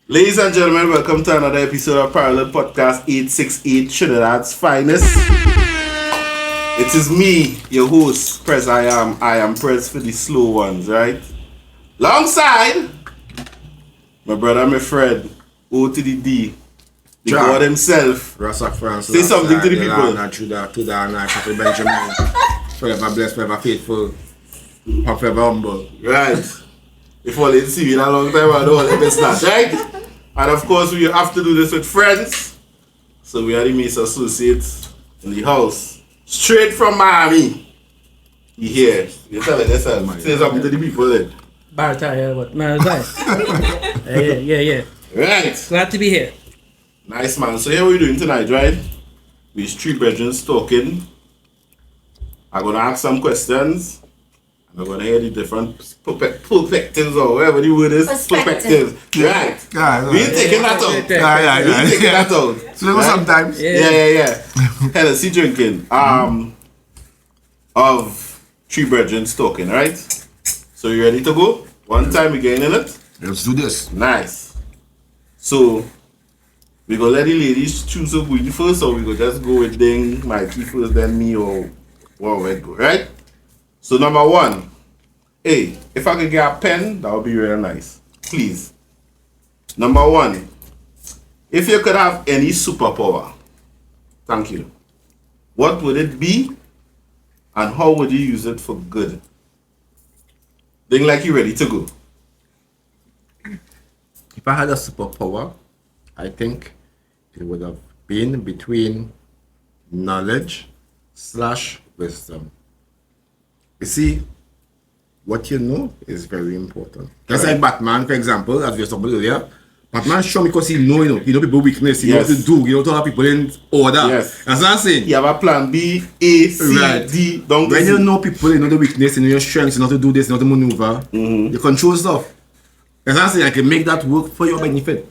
Ladies and gentlemen, welcome to another episode of Parallel Podcast 868 Trinidad's Finest. It is me, your host, Preziam. I am Prez for the slow ones, right? Alongside my brother, my friend, O to the D, the God himself. Say something to the people. Happy Benjamin. Forever blessed, forever faithful, forever humble. Right. If all didn't see you in a long time, I don't want to start, right? And of course, we have to do this with friends. So we are the Mace associates in the house. Straight from Miami. You hear? You tell it yourself. Say something to the people then. Barata, but man, nice. Yeah. Right. Glad to be here. Nice, man. So here we're doing tonight, right? We're three brethren talking. I'm going to ask some questions. And I'm going to hear the different perspectives or whatever the word is. Perspectives. Right. We ain't taking that out. We ain't taking that out. So sometimes. Yeah. Hennessy drinking. Of three brethren talking, right? So you ready to go? One time we getting in it? Let's do this. Nice. So we gonna let the ladies choose who going first, or we gonna just go with Ding, Mikey first, then me, or what we go, right? So number one, hey, if I could get a pen, that would be really nice. Please. Number one, if you could have any superpower, thank you, what would it be, and how would you use it for good? Ding, like you ready to go. If I had a superpower, I think it would have been between knowledge / wisdom. You see, what you know is very important. Just like Batman, for example, as we were talking earlier. Batman strong because he know people weakness, he know what to do, to have people in order. Yes. That's what I'm saying. You have a plan B, A, C, right. D, don't when you know people, you know the weakness, you know your strengths, you know how to do this, you know how to maneuver, you control stuff. That's what I'm saying, I can make that work for your benefit.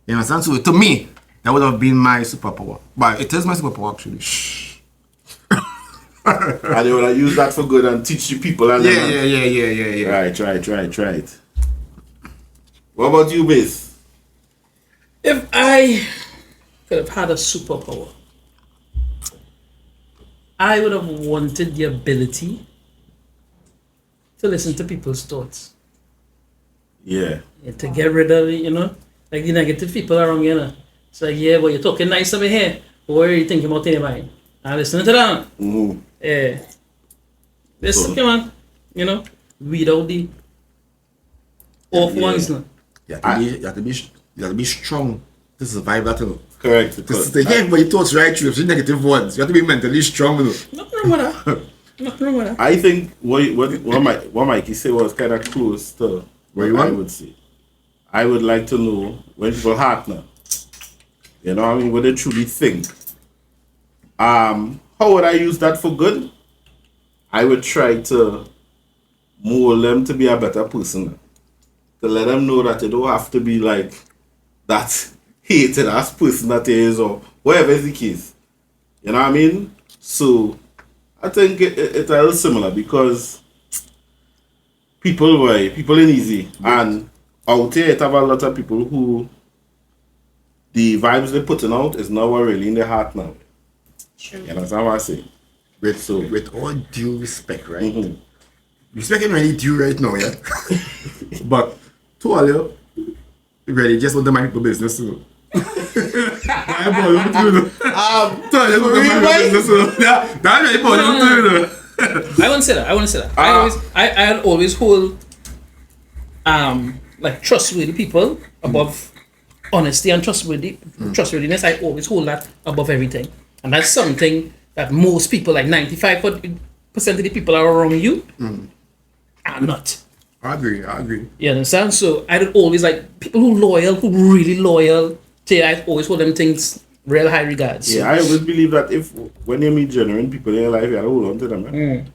You understand? So to me, that would have been my superpower. But it is my superpower actually. Shh. And they would have used that for good and teach the people. And Yeah. Right. What about you, Mace? If I could have had a superpower, I would have wanted the ability to listen to people's thoughts. Yeah. To get rid of, like the negative people around you, It's like, yeah, but you're talking nice over here. What are you thinking about in your mind? I'm listening to that. Mm-hmm. Yeah. Listen, come on. Weed out the off ones now. You have to be strong to survive that. Correct. To hear everybody thoughts right through the negative ones. You have to be mentally strong. Nothing wrong with that. I think what Mikey said was kind of close to what I would say. I would like to know when people heart now. You know what I mean? What they truly think. How would I use that for good? I would try to mold them to be a better person. To let them know that they don't have to be like that hated ass person that they is, or whatever is the case. You know what I mean? So I think it's a little similar because people ain't easy. And out here it have a lot of people who the vibes they're putting out is not really in their heart now. True. You understand what I say? With all due respect, right? Mm-hmm. Respect ain't really due right now, yeah? But to all you, really just want to mind people business. I wouldn't say that. I always hold like trustworthy people above honesty and trustworthiness. I always hold that above everything, and that's something that most people, like 95% of the people around you, are not. I agree. You understand? So I don't always like people who really loyal. I always hold them things real high regards. Yeah, I always believe that when you meet genuine people in your life, you gotta hold on to them, man.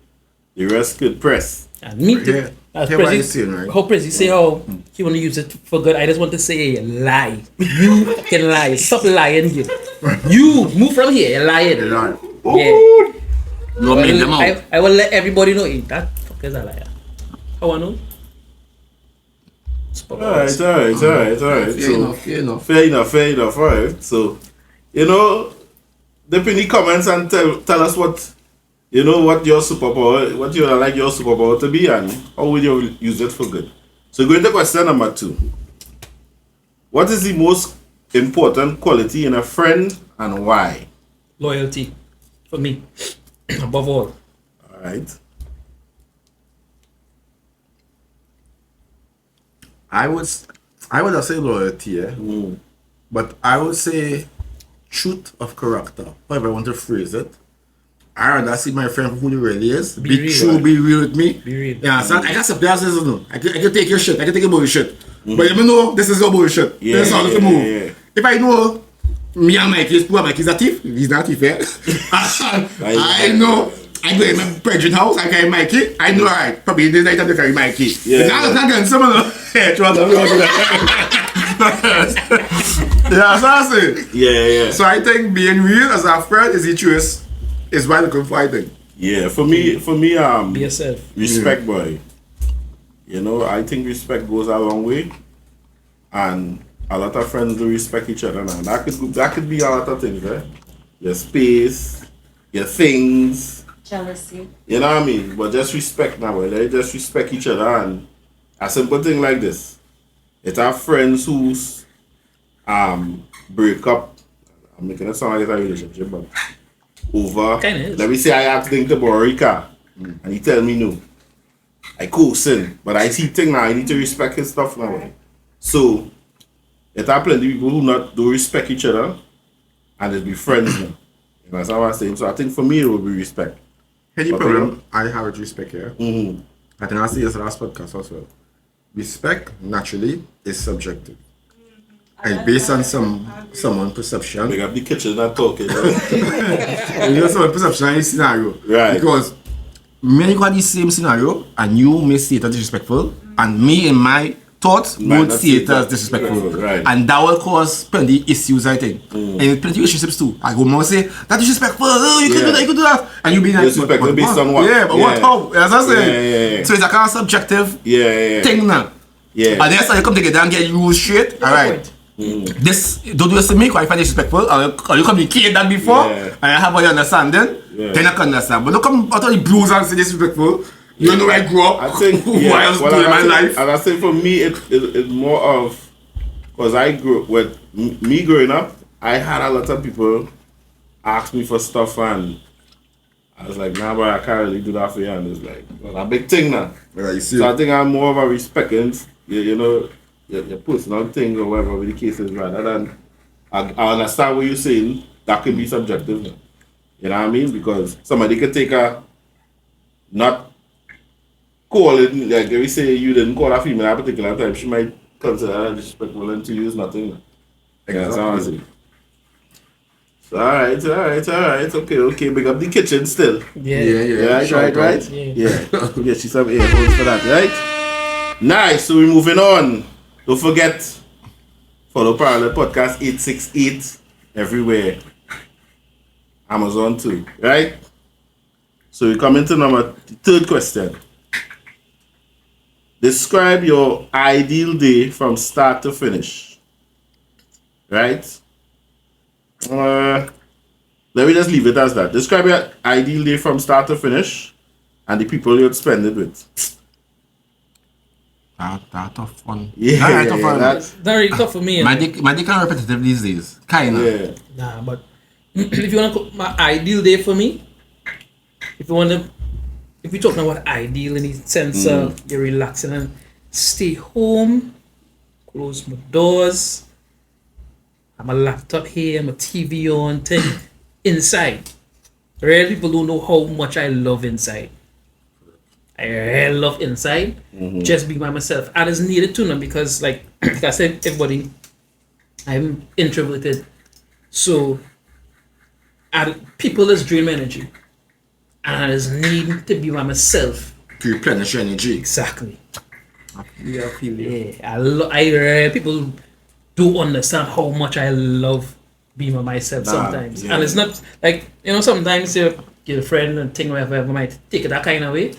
The rest could press. And me too. How Prezi say how he want to use it for good. I just want to say lie. You can lie. Stop lying here. You move from here. You're lying. Yeah. I will let everybody know that fuck is a liar. How I know? Alright. Fair enough. Fair enough. Alright. So, dip in the comments and tell us what what your superpower, what you would like your superpower to be, and how would you use it for good. So going to question number 2. What is the most important quality in a friend and why? Loyalty, for me, above all. Alright. I would have say loyalty, yeah. But I would say truth of character. However I want to phrase it. I rather see my friend for who he really is. Be real, true, right? be real with me. Be real. Yeah, so I got some places, I can take your shit, I can take your bullshit. But you know this is your bullshit. This is how to move. Yeah. If I know me and Mike is poor, Mike is a thief, he's not a thief, yeah. I know I go in my bedroom house, I carry Mikey. I know, alright, probably this night I'm to carry Mikey. Yeah. But now it's not getting someone. Yeah, so I say. Yeah. So I think being real as a friend is the truest, is why the confiding. Yeah, for me, Be yourself. respect, boy. I think respect goes a long way, and a lot of friends do respect each other now. That could be a lot of things, right? Your space, your things. Jealousy. You know what I mean? But just respect now, boy. They just respect each other, and a simple thing like this. It's our friends who's break up. I'm making it sound like it's a relationship, but over. Kinda is. Let me say I asked him to borrow a car, and he tell me no. I co-sin, but I see thing now. I need to respect his stuff now. Right. So, there are plenty of people who don't respect each other, and they be friends now. That's how I'm saying. So I think for me it will be respect. Any But problem I have with respect here. Mm-hmm. I think I see this last podcast also. Respect naturally is subjective. And based on someone's perception. Big up the kitchen and talking. Right? You know someone's perception in this scenario. Right. Because many got the same scenario and you may see it as disrespectful and me in my thoughts Might would not see it as disrespectful. Right. And that will cause plenty issues, I think. And plenty of relationships too. I go more say, that's disrespectful, oh, you can do that, you can do that. And you be like, Disrespectful based on what? Yeah, but what, how? As I say. Yeah. So it's a kind of subjective Yeah. thing now. Yeah. And then you come together and get rules straight. Alright. This don't do this to me because I find disrespectful. Or you communicate that before Yeah. and I have all your understanding, Yeah. then I can understand. But don't come out of the blues and say disrespectful. You know where I grew up. I think what I was doing in my life. And I think for me it's more of because I grew with me growing up, I had a lot of people ask me for stuff and I was like, nah, but I can't really do that for you. And it's like, well, a big thing now. Yeah, you see. So I think I'm more of a respecting, your personal things or whatever the case is, rather than I understand what you're saying. That could be subjective. You know what I mean? Because somebody could take a not call it like if we say you didn't call a female at a particular time, she might consider that disrespectful and to use nothing. Yeah, that's how I see. So, alright. Okay. Big up the kitchen still. Yeah. Right. Yeah. Get you some earphones for that, right? Nice. So we're moving on. Don't forget, follow Parallel Podcast 868 everywhere. Amazon too, right? So we come into the third question. Describe your ideal day from start to finish. Right? Let me just leave it as that. Describe your ideal day from start to finish and the people you'd spend it with. That tough one. Yeah, Tough one. that's Very tough for me. My dick kind of repetitive these days. Kinda. yeah. Nah, but if you wanna my ideal day for me, if you're talking about ideal in the sense of you're relaxing and stay home, close my doors, have my laptop here, my TV on, thing inside. Rare people don't know how much I love inside. I really love inside, just be by myself. And it's needed to now because like I said, everybody, I'm introverted. So people is dream energy. And I just need to be by myself. To replenish your energy. Exactly. Yeah, I feel you. Yeah, people do understand how much I love being by myself sometimes. yeah. And it's not like, sometimes your friend and thing whatever might take it that kind of way.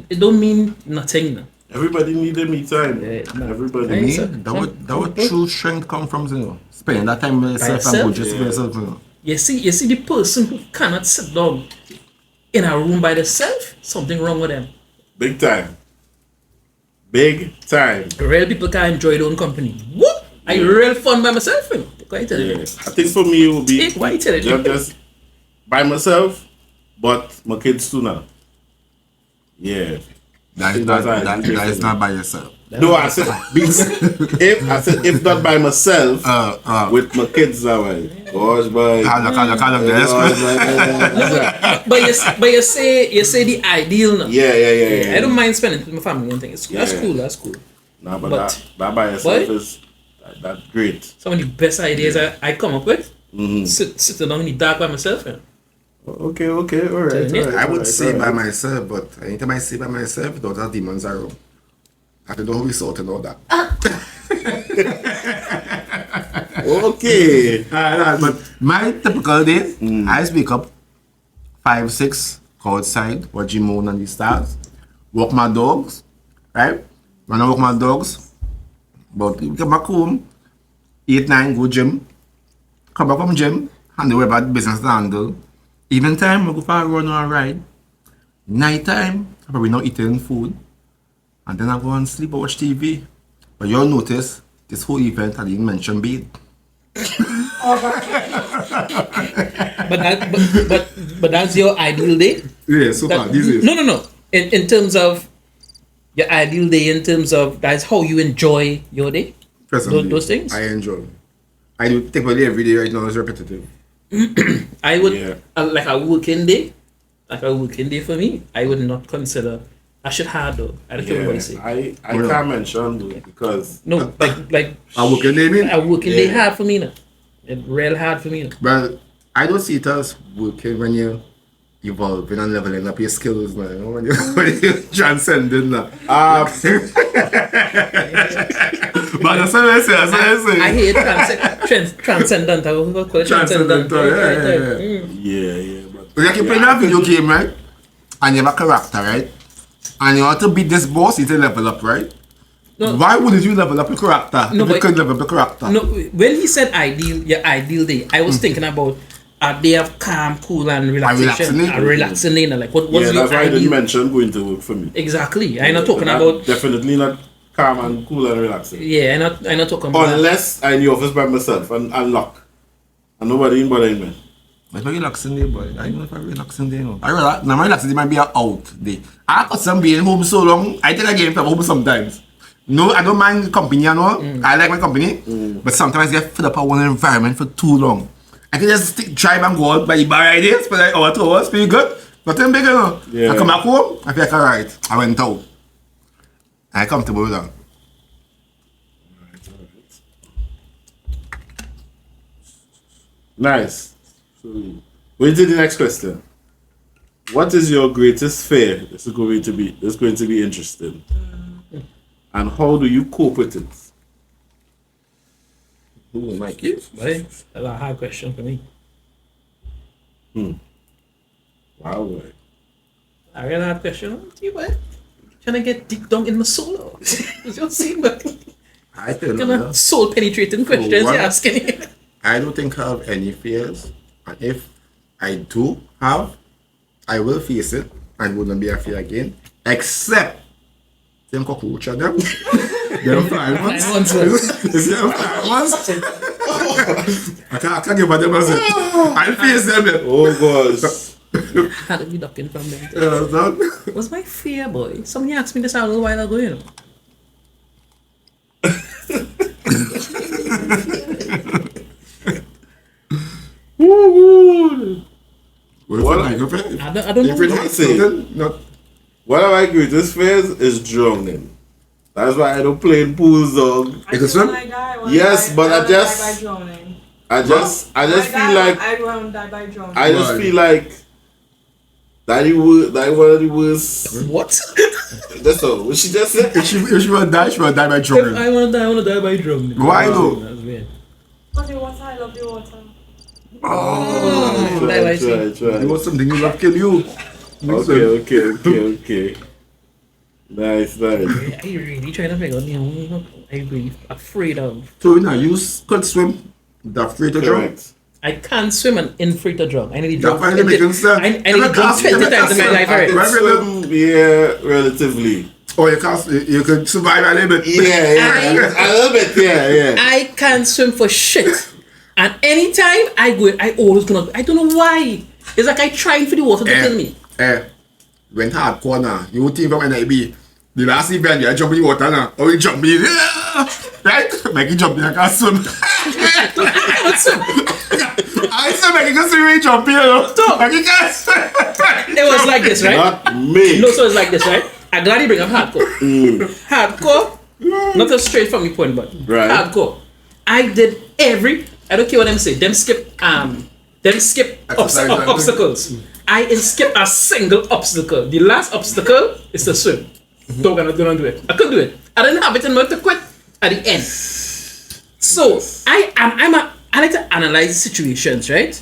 It don't mean nothing. Everybody need a me time. Yeah, no. Everybody. Hey, Me, sir. that would true strength come from, you know, spending that time with yourself and yourself? go just for yourself, you know. You see the person who cannot sit down in a room by themselves, something wrong with them. Big time. Big time. Real people can enjoy their own company. What? I real fun by myself, you know. Quite tell Yeah. you. I think for me it would be Why you tell you? just by myself, but my kids too now. Yeah. That is not by yourself. No, I said if not by myself, with my kids that way. Gosh, boy. But you say the ideal now. Yeah. I don't mind spending with my family and things. That's Yeah. cool. That's cool. Nah, but But- that by yourself Boy. is that's great. Some of the best ideas I come up with. Sitting down in the dark by myself. Yeah. Okay, all right. I would say by myself, but anytime I say by myself, those are demons around. I don't know who we sort and all that. Okay. But my typical day, I speak up 5, 6, go outside, watch the moon and the stars, walk my dogs, right? When I walk my dogs, but get back home, 8, 9, go gym, come back from gym, handle about business to handle. Evening time, I go for a run or a ride. Night time, I probably not eating food. And then I go and sleep or watch TV. But you'll notice, this whole event, I didn't mention bed. But that's your ideal day. Yeah, so far, this is. No. In terms of your ideal day, in terms of that's how you enjoy your day. Personally, Those things. I enjoy. I do take my day every day right now, it's repetitive. I would Yeah. like a working day. Like a working day for me, I would not consider. I should have though. I don't care what you say. I can't mention though because No, like I work in the a working day Yeah. hard for me now. It real hard for me now. Well, I don't see it as working when you're evolving and leveling up your skills, man. You know, when you're transcending that. But that's what I say, I hate transcendent. I will call it transcendent. Transcendental, yeah. But Like you're playing a video game, right? And you have a character, right? And you want to beat this boss, you need to level up, right? No. Why wouldn't you level up your character? No, if you but- could level up your character. No, when he said your ideal day, I was thinking about a day of calm, cool, and relaxation. relaxing day? A relaxing day. Like what's yeah, your that's why I didn't ideal? mention going to work for me. Exactly. I'm not talking That about. definitely not calm and cool and relaxing. Yeah, I'm not talking about. Unless I'm in the office by myself and lock. And nobody in bothering me. It's a relaxing day, boy. I don't know if I relaxing day, no. My relaxing day might be an out day. I got some being home so long, I think I get from home sometimes. No, I don't mind company and all. I like my company. But sometimes I get fed up at one environment for too long. I can just drive and go out by the bar ideas for like hour, 2 hours, pretty good. Nothing big enough. Yeah. I come back home, I feel like alright. I went out. I'm comfortable with that. Nice. So, going to the next question. What is your greatest fear? This is going to be interesting. And how do you cope with it? Ooh, Mikey. Right? That's a hard question for me. Wow, boy. I really hard question. You what? Trying to get deep down in my soul. You see, but I don't kind know. of soul penetrating questions what? you're asking. I don't think I have any fears. And if I do have, I will face it and wouldn't be afraid again. Except them cockroach and them. Them flying ones. It's them flying ones. I can't give a them as it. I'll face them. Yeah. Oh gosh. Had to be ducking from them. Done. What's my fear, boy? Somebody asked me this a little while ago, you know. What? I don't know. Not. One of my greatest fears is drowning. That's why I don't play in pools, dog. It is swim? Yes, but I just- die by drowning. I just feel like I won't die by drowning. I just Why? feel like that one of the worst. What? That's all. What she just said. If she will die by drowning. I wanna die by drowning. Why though? That's weird. But the water, I love the water. Die by sea. You want something you love kill you. Okay. Nice, nice. I really trying to figure out, I really afraid of. So now you could swim, the free to drown. Correct. I can't swim in free to drunk. I need to That drunk. finally making sense. I need to drunk 20 times in my life already. Right. Swim, yeah, relatively. Or you could survive a little bit. Yeah. A little bit, yeah. I can't swim for shit. And anytime I go, I always gonna. I don't know why. It's like I trying for the water to kill me. When hardcore now, you would think from NIB, the last event you jump in the water now, or you jump in, right? Make you jump in, I can't swim. I said make you swim when you jump in, make you can't swim. It was like this, right? Not me. No, so it's like this, right? I'm glad you bring up hardcore. Hardcore, not a straight from your point, but Right. hardcore. I did I don't care what them say. Them skip Exercise, right? obstacles. I didn't skip a single obstacle. The last obstacle is to swim. Don't do it. I couldn't do it. I didn't have it in mind to quit at the end. So I like to analyze situations, right?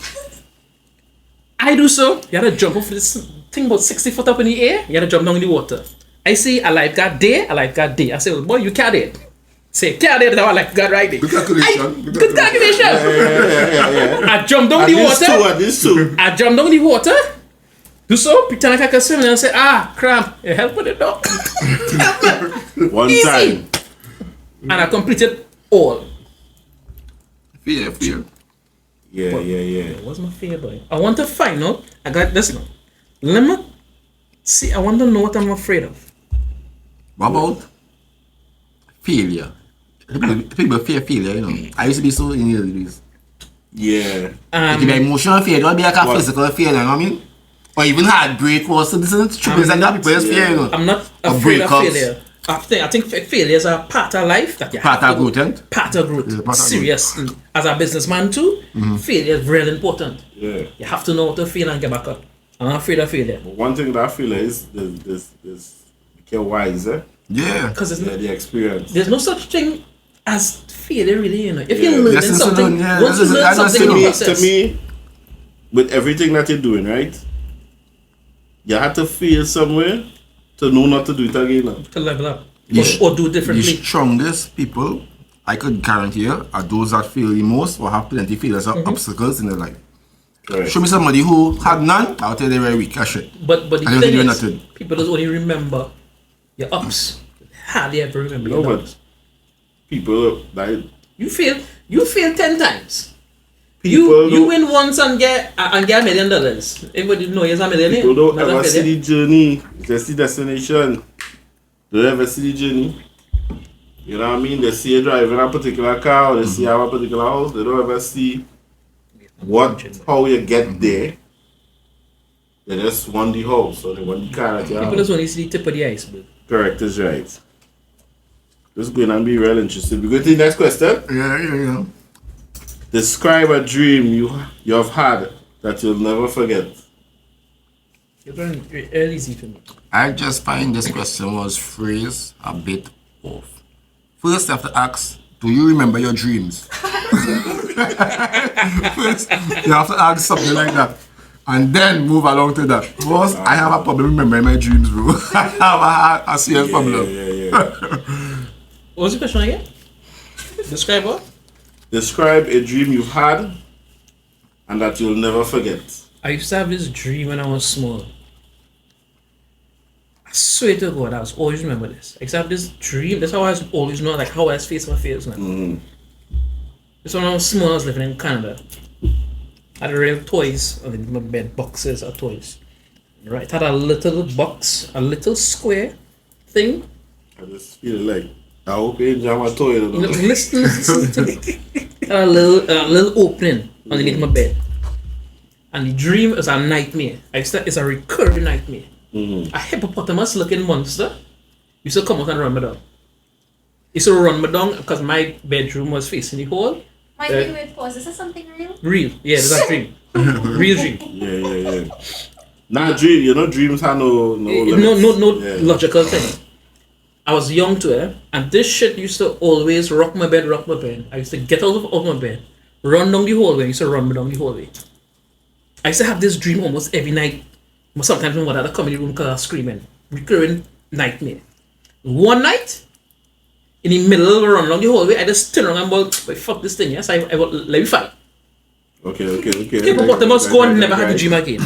I do so. You had to jump off this thing about 60 foot up in the air. You had to jump down in the water. I see a lifeguard there, a lifeguard there. I say, well, boy, you can't do it. Say, can't do it. That's a lifeguard right there. Good calculation. Good calculation. Yeah. I jump down the water. This two. I jump down the water. Do so, pretend like I can swim, and I say, cramp. Help with the dog. One Easy. time. And I completed all. Fear. Yeah. It was my fear, boy. I want to find out. I got this now. Let me see. I want to know what I'm afraid of. What about failure? People fear failure, you know. I used to be so in this. Yeah. It can be emotional failure, don't be like a physical failure, you know what I mean? Or even heartbreak or something. This is true. People just fear, you know. I'm not afraid of failure. I think failures are part of life that you Part have of to growth, go. eh? Part of growth. Yeah, part of Seriously. As a businessman too, failure is really important. Yeah. You have to know how to fail and get back up. I'm not afraid of failure. But one thing that I feel is this get wiser. Yeah. Because The experience. there's no such thing as failure, really. You know, if Yeah. you're learning Lessons to something, learn, yeah. once you learn That's something in the to process, To me, with everything that you're doing, right? You have to fail somewhere to know not to do it again. Now. to level up Yes. or do The differently. strongest people, I could guarantee you, are those that fail the most or have plenty of failures or obstacles in their life. Correct. Show me somebody who had none, I'll tell you they're very weak as shit. But the I don't thing think you're is, nothing. people just only remember your ups. Hardly ever remember No, your but downs. people like You fail 10 times. People You don't- win once and get $1 million. Everybody know you're a millionaire. people don't Not a ever see failure. the journey, just the destination. They don't ever see the journey. You know what I mean? They see you driving a particular car or they see you have a particular house. They don't ever see how you get there. They just want the house or they want the car that you People have. just only see the tip of the iceberg. Correct, is right. This is going to be real interesting. We go to the next question. Yeah. Describe a dream you have had that you'll never forget. It's very easy for me. I just find this question was phrased a bit off. First, you have to ask, do you remember your dreams? First, you have to ask something like that. And then move along to that. First, I have a problem remembering my dreams, bro. I have a serious problem. What was the question again? Describe what? Describe a dream you've had and that you'll never forget. I used to have this dream when I was small. I swear to God, I was always remember this. I used to have this dream. That's how I always know, like how I face my fears now. This when I was small, I was living in Canada. I had real toys on my bed, boxes of toys. Right, had a little box, a little square thing. I just feel like I hope you jam a toy. You know, listen to me. Had a little opening underneath my bed. And the dream is a nightmare. It's a recurring nightmare. A hippopotamus looking monster used to come out and run me down. Used to run me down because my bedroom was facing the hall. Wait, pause. Is this something real? Real. Yeah, there's a dream. Real dream. Yeah. Nah, dream. You know, dreams have no No Yeah. logical thing. I was young to it, and this shit used to always rock my bed. I used to get out of my bed, run down the hallway. I used to run me down the hallway. I used to have this dream almost every night. Sometimes my mother had to come in the room because I was screaming. Recurring nightmare. One night, in the middle of the run along the hallway, I just turn around and go, "Wait, fuck this thing, yes? I will let me fight." Okay. Hippopotamus go and never had the dream again.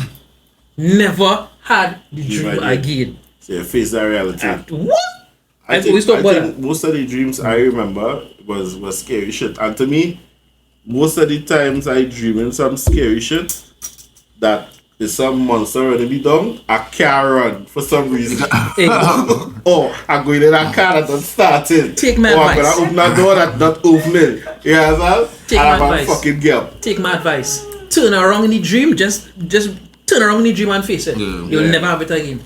Never had the dream again. So you face that reality. What? I always talk about think most of the dreams I remember was scary shit. And to me, most of the times I dream in some scary shit that is some monster running me down, I can't run for some reason. Or I'm going in a car that's not starting. Take my or advice. I'm going to open a door that's not opening. You know what I'm saying? Take And my I'm a advice. fucking girl. Take my advice. Turn around in the dream, just turn around in the dream and face it. Yeah. You'll Yeah. never have it again.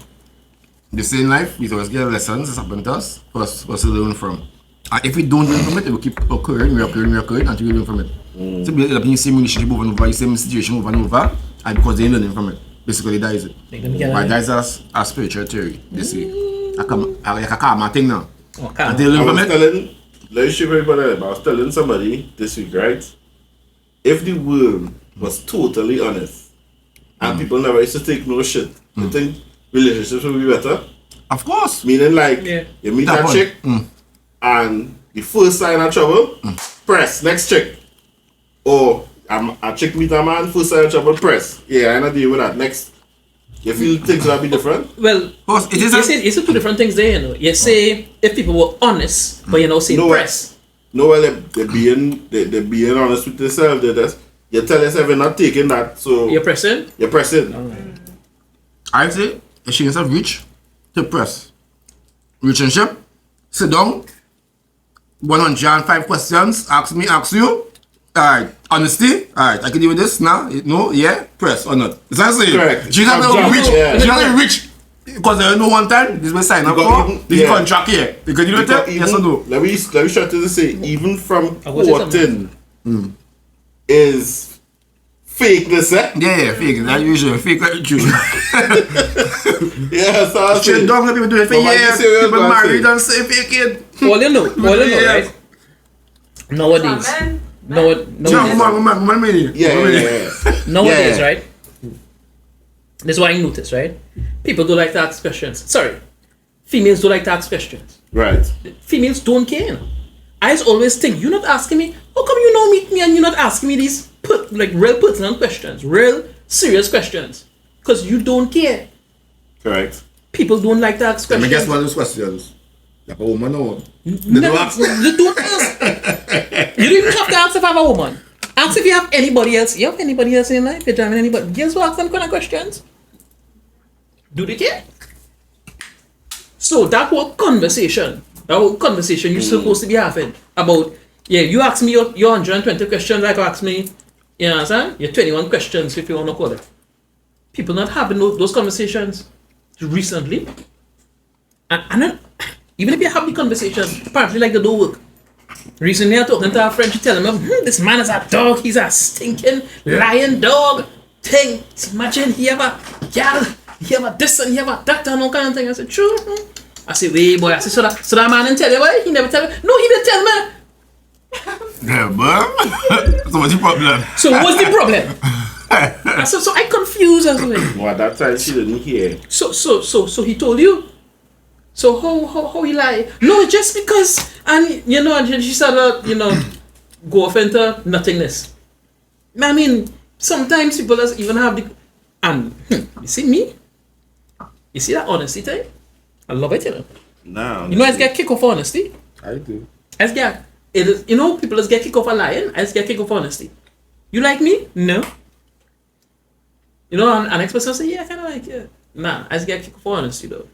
The same life, we always get lessons that's happened to us for us to learn from. And if we don't learn from it, it will keep occurring until we learn from it. So we end up in the same relationship over and over, the same situation over and over, and because they ain't learning from it, basically that is it. Make them get But it. that's a spiritual theory, they say. Like a karma thing now. Okay. Until they I learn was from it, telling, let me show everybody, but I was telling somebody this week, right? If the world was totally honest and people never used to take no shit, you think relationships would be better? of course. Meaning like, Yeah. you meet That that one. chick and the first sign of trouble, press, next chick. Or a chick meet a man, first sign of trouble, press. Yeah, I'm not dealing with that. Next. You feel things will be different? Well, Of course, it is you say two different things there, you know. You say if people were honest, but you know, say No, press. No, well, they're being honest with themselves. You tell yourself you're not taking that, so You're pressing. you're pressing. I say, if she yourself reach to press. Relationship, sit down, 105 questions, ask me, ask you. Alright, honesty, alright, I can deal with this now. No, yeah, press or not. Is that saying? Correct. She not Jump, gonna reach, yeah. she not gonna reach. Because there no one time, this will sign up Because for even- the yeah. contract here. You can deal with Because it, yes or no? Let me try to say, even from I was saying quoting is fakeness, eh? Yeah, fake, that usually fake like the truth. Yeah, so I Straight say, down, people do it for But what you years, say, what people you married say? and say fake it. All you know, Yeah. right? Nowadays, Man. nowadays, One minute. yeah. nowadays, Yeah. right? This is what I noticed, right? People don't like to ask questions. Sorry, females don't like to ask questions. Right. Females don't care. You know? I just always think you're not asking me. How come you know meet me and you're not asking me these real pertinent questions, real serious questions? Because you don't care. Correct. People don't like to ask Let me questions. guess one of those questions. Like a woman or what? No, you don't ask. You don't even have to ask if I have a woman. Ask if you have anybody else. You have anybody else in your life? You're driving anybody. Guess what? Ask them kind of questions. Do they care? So that whole conversation you're supposed to be having about, yeah, you ask me your 120 questions, like you ask me, you know what I'm saying? Your 21 questions, if you want to call it. People not having those conversations recently. And then, even if you have the conversation, apparently like they don't work. Recently I talking to a friend, she telling me, this man is a dog, he's a stinking lion dog thing. Imagine he have a girl, he have a this and he have a that and all kind of thing. I said, true. I said, wait boy, I said, so that man didn't tell you why? He never tell me. No, he didn't tell me. Yeah, but so what's the problem? So what's the problem? I said, so I confused as well. Well, at that time she didn't hear. So he told you. So how he lie? No, just because, and you know, and she started, you know, go off into nothingness. I mean, sometimes people just even have the, and you see me, you see that honesty thing? I love it, you know. Nah. You know, I just get kicked off honesty. I do. I just get, it is, you know, people just get kicked off a lying. I just get kicked off honesty. You like me? No. You know, and next person say, yeah, I kind of like you. Nah, I just get kicked off honesty though.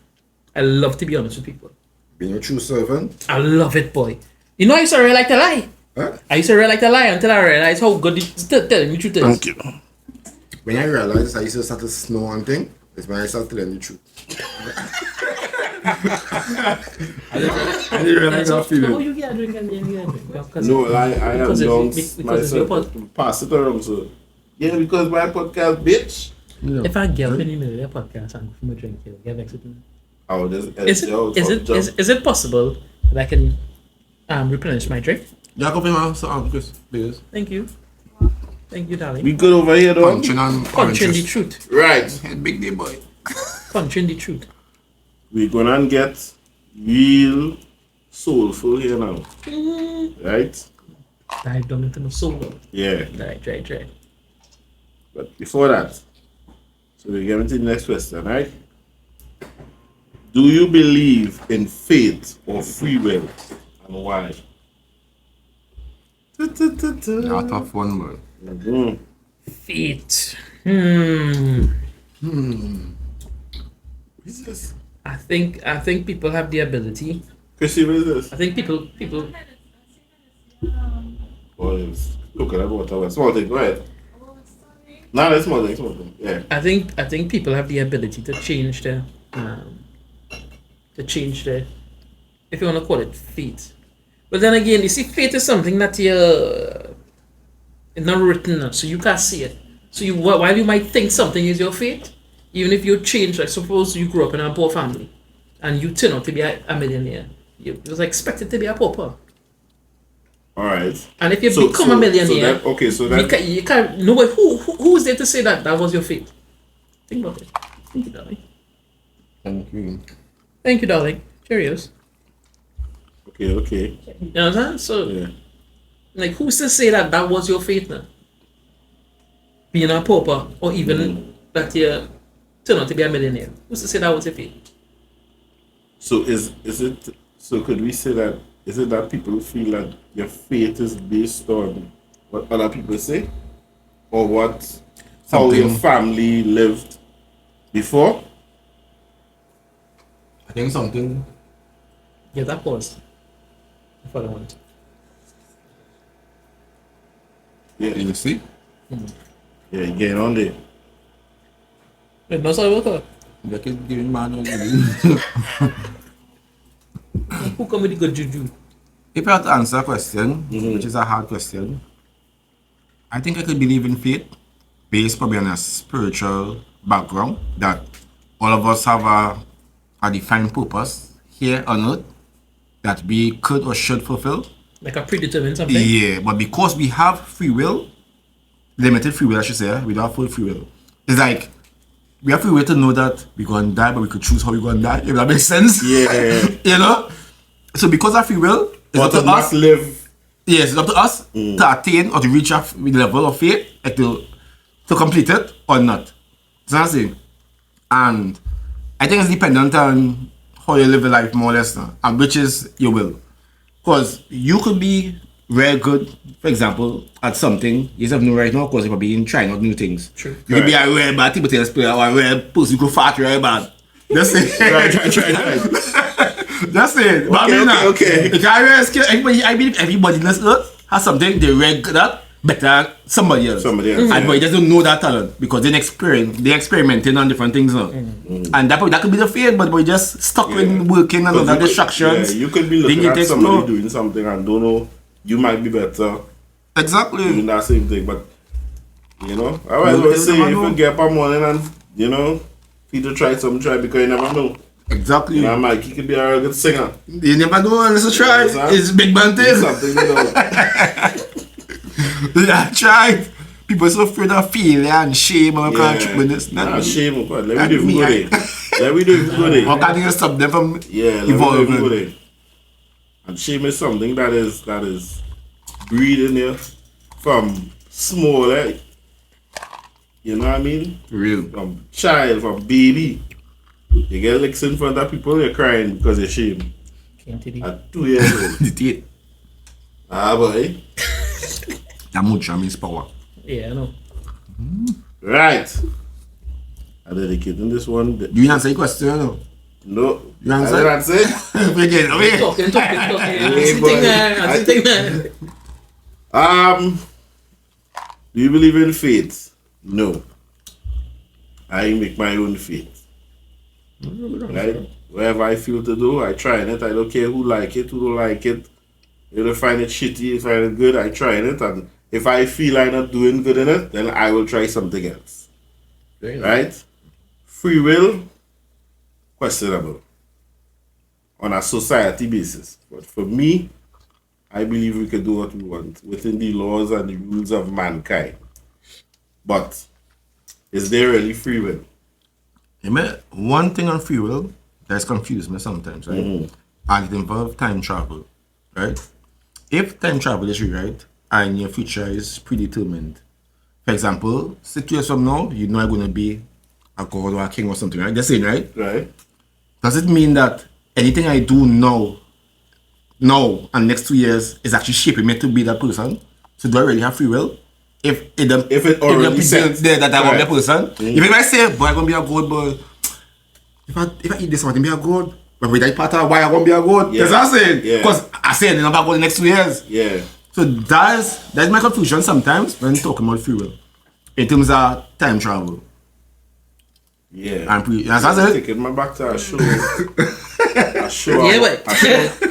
I love to be honest with people. Being a true servant. I love it, boy. You know, I used to really like to lie. Huh? I used to really like to lie until I realized how good telling the truth is. Thank you. When I realized I used to start to snow one thing, it's when I started telling the truth. I didn't realize that Oh, feeling. you get a drink and then you get a drink. Because No, I am because young it's your myself. pod. Pass it around, so. Yeah, because my podcast, bitch. if I get in the middle of the podcast and from a drink, you'll get vexed with me. Oh, there's Is it possible that I can replenish my drink? Yeah, go for so Chris, please. Thank you. Thank you, darling. We good over here, though? Punching on Punching the oranges. truth. Right. Big day boy. Punching the truth. We're gonna get real soulful here now. Right? Dive down into the soul. Yeah. Right. But before that, so we get into the next question, right? Do you believe in fate or free will, and why? A tough one, man. Mhm. Fate. What is this? I think people have the ability. Chrissy, what is this? I think people Oh, it's coconut water. Small thing, go ahead. No, that's small thing. Yeah. I think people have the ability to change their if you want to call it fate. But then again, you see, fate is something that it's not written, so you can't see it. So while you might think something is your fate, even if you change, like suppose you grew up in a poor family and you turn out to be a millionaire, you was expected to be a pauper. All right. And if you become a millionaire, you can't. Nobody who is there to say that was your fate? Think about it. Thank you, darling. Thank you, darling. Cheerios. Okay. You know what I'm saying? So, Yeah. like, who's to say that was your fate now? Being a pauper, or even that you turn out to be a millionaire. Who's to say that was your fate? So is it? So could we say that? Is it that people feel that your fate is based on what other people say, or how your family lived before? I think something. Yeah, that pause. For the one. Yeah. You see? Yeah, you get on there. Wait, no, sorry, what? You can give him man. Who come with the good juju? If you have to answer a question, which is a hard question, I think I could believe in fate based probably on a spiritual background that all of us have a defined purpose here on earth that we could or should fulfill. Like a predetermined something? Yeah, but because we have free will, limited free will, I should say, we don't have full free will. It's like we have free will to know that we're going to die, but we could choose how we're going to die, if that makes sense. Yeah. You know? So because of free will, it's up to us. Live. Yes, it's up to us to attain or to reach a level of faith, like to complete it or not. That's what I'm saying. And I think it's dependent on how you live your life more or less now, and which is your will. Because you could be very good, for example, at something you have no right now because you're being trying out new things. True. You could be a very bad table tennis player or a very person who could fart very bad. That's it. Right. That's it. But Okay. I believe everybody in this earth has something they're very good at better than somebody else. And but they just don't know that talent because they're experimenting on different things now. And that could be the fear, but we just stuck with working and other distractions. Yeah, you could be looking at somebody doing something and don't know you might be better doing that same thing. But you know, I always say if you get up in the morning and people try something, try because you never know. Exactly. You know, Mike, he could be a real good singer. You never know unless you try. It's big man thing. Something, Yeah, tried. People are so afraid of failure and shame and can't trick with this. Nah, shame, God. Let me do it go there. What can you stop them from evolving? And shame is something that is breeding you from small, you know what I mean? Real. From child, from baby. You get licks in front of people, you're crying because you're ashamed. At 2 years old. The Boy. That much means power. Yeah, I know. Right. I'm dedicating this one. Do you answer your question or no? No. You answer? I didn't answer. Begin, okay. Talking. I'm sitting there. Do you believe in fate? No. I make my own fate. Right? Whatever I feel to do, I try it. I don't care who like it, who don't like it. If I find it shitty, if I find it good, I try it. And if I feel I'm not doing good in it, then I will try something else. Right? Free will, questionable on a society basis. But for me, I believe we can do what we want within the laws and the rules of mankind. But is there really free will? One thing on free will that's confused me sometimes, right? and it involves time travel, right? If time travel is real, right, and your future is predetermined, for example, 6 years from now, you know you're going to be a god or a king or something, right? That's it, right? Right. Does it mean that anything I do now, and next 2 years is actually shaping me to be that person? So do I really have free will? If it already set there that I want to be a right. person, if I say, boy, I'm going to be a god, boy, if I eat this, I'm going to be a god. But with that part of why I'm going to be a god, Yeah. that's what I'm saying. Yeah. Because I say I'm about to go the next 2 years. Yeah. So that's my confusion sometimes when talking about free will. In terms of time travel. Yeah. That's what I'm saying. Taking me back to a show. Yeah, but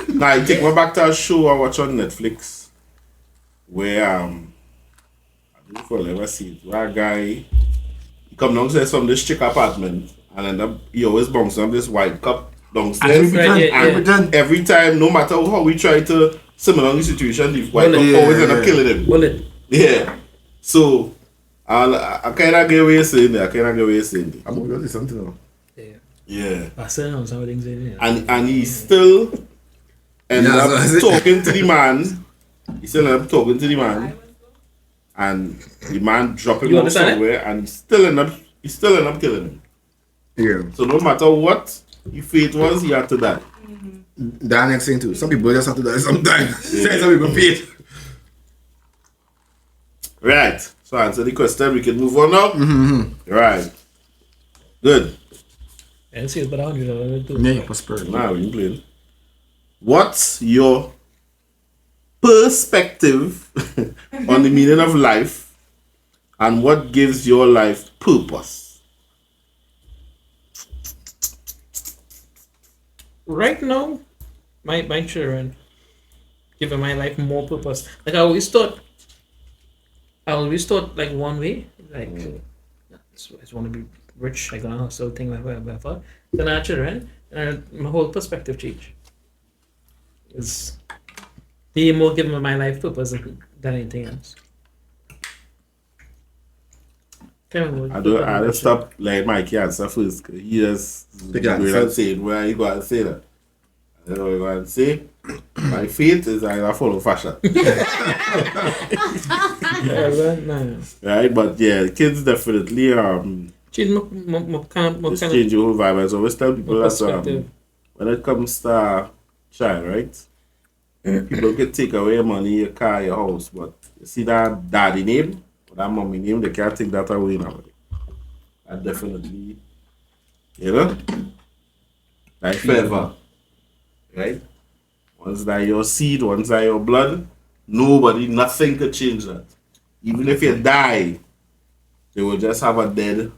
Nah, I take me back to a show I watch on Netflix where I don't know if I'll ever see it. Where a guy he come downstairs from this chick apartment and end up he always bounces on this white cup downstairs. Right, yeah, And every time, no matter how we try to simmer on the situation, the white cup Yeah, always end up yeah. killing him. bullet. Yeah. So I kinda get what you're saying there. I'm going to do something now. Yeah. I said on some things in here. And he still ended Yeah, up that's it. talking to the man. He still ended up talking to the man. And the man dropped him You off understand it? somewhere and he still ended up killing him. Yeah. So no matter what his fate was, he had to die. That next thing too. Some people just have to die sometimes. Some people pay. Right. So answer the question. We can move on now. Right. Good. And see, but $100. Yeah, prosperity. Now we playing. What's your perspective on the meaning of life and what gives your life purpose? Right now, my children giving my life more purpose. Like I always thought like one way, like I just want to be rich, I gonna hustle, thing like whatever. Then I have children, and my whole perspective changed. It's they more giving my life purpose than anything else. I don't stop letting Mikey answer first because he just Take going answer. and say it where you go and say that. I don't know what you going to say. My fate is I follow fashion. Right? But yeah, the kids definitely Change my kind just of change your whole vibe. I always tell people that perspective. when it comes to child, right? People can take away your money, your car, your house, but you see that daddy name or that mommy name, they can't take that away now. That definitely, you know, like forever, right? Once that your seed, once that your blood, nothing could change that. Even if you die, they will just have a dead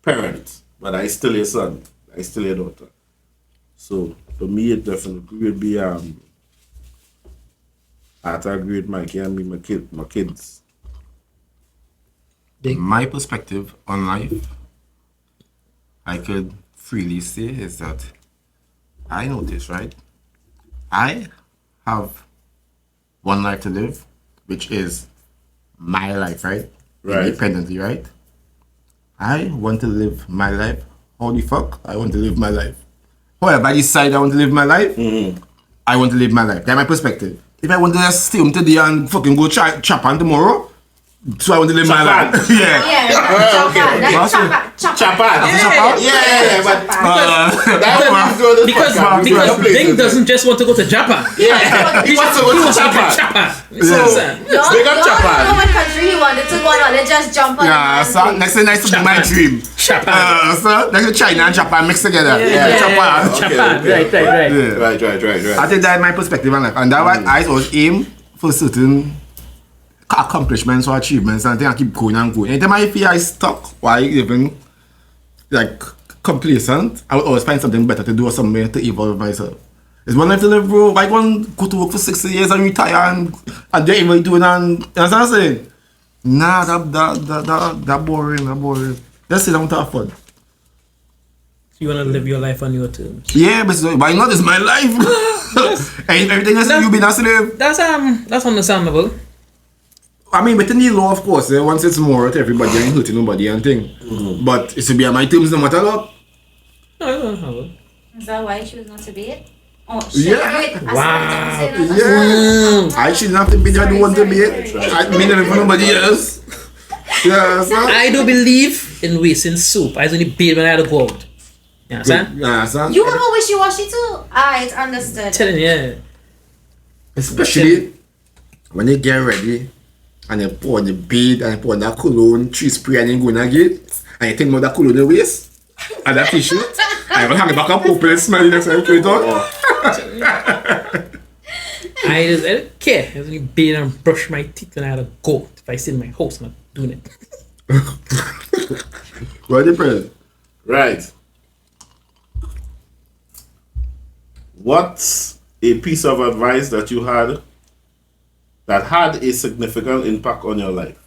parent, but I still your son, I still your daughter. So for me, it definitely would be I have to agree with Mikey and me, my kids. My perspective on life, I could freely say, is that I notice, right? I have one life to live, which is my life, right? Right. Independently, right? I want to live my life. How the fuck I want to live my life? However, I decide I want to live my life, I want to live my life. That's my perspective. If I want to just stay home today and fucking go Japan tomorrow, so I want to live my Japan. life. Yeah. Yeah, Chapat. Yeah, but Because Ding doesn't just want to go to Japan. Yeah, he wants to go to Chapat. So, Big up Japan. know what country he wanted to go on. They just jump on. Yeah, so next thing nice to be my dream. Japan. So next to China and Japan mixed together. Yeah. Japan. Japan. Okay. Right. Yeah. Right. I think that's my perspective on life, and that why I always aim for certain accomplishments or achievements, and I think I keep going and going. Anytime I feel I stuck or even like complacent, I would always find something better to do or somewhere to evolve myself. It's one life to live, bro. Why go to work for 60 years and retire and do even doing and you know what I'm saying? Nah, that boring. Just sit down to have fun. You want to live your life on your terms. Yeah, but why not? It's my life. And everything else you be a slave. That's understandable. I mean, within the law, of course, once it's more to everybody and hurting nobody and thing. But it should be on my terms no matter what. No. Is that why you choose not to be it? Oh shit! Yeah. Wait, I Wow. said something to say Yeah. I shouldn't have to be the one to be it. Right. I mean it for nobody else. Yeah, son. I don't believe in wasting soap. I only bathe when I had to go out. You understand? Yeah, son. You have a wishy-washy too. Alright, understood. Telling you. Especially when you get ready and you put on the bead and you put on that cologne, tree spray and you go in again and you think about that cologne in the waist and that t-shirt and you will hang it back up open and smell the next time you put it on. I don't care. I only bathe and brush my teeth when I had to go out. If I stay in my house, I'm not doing it. What the present? Right. What's a piece of advice that you had that had a significant impact on your life?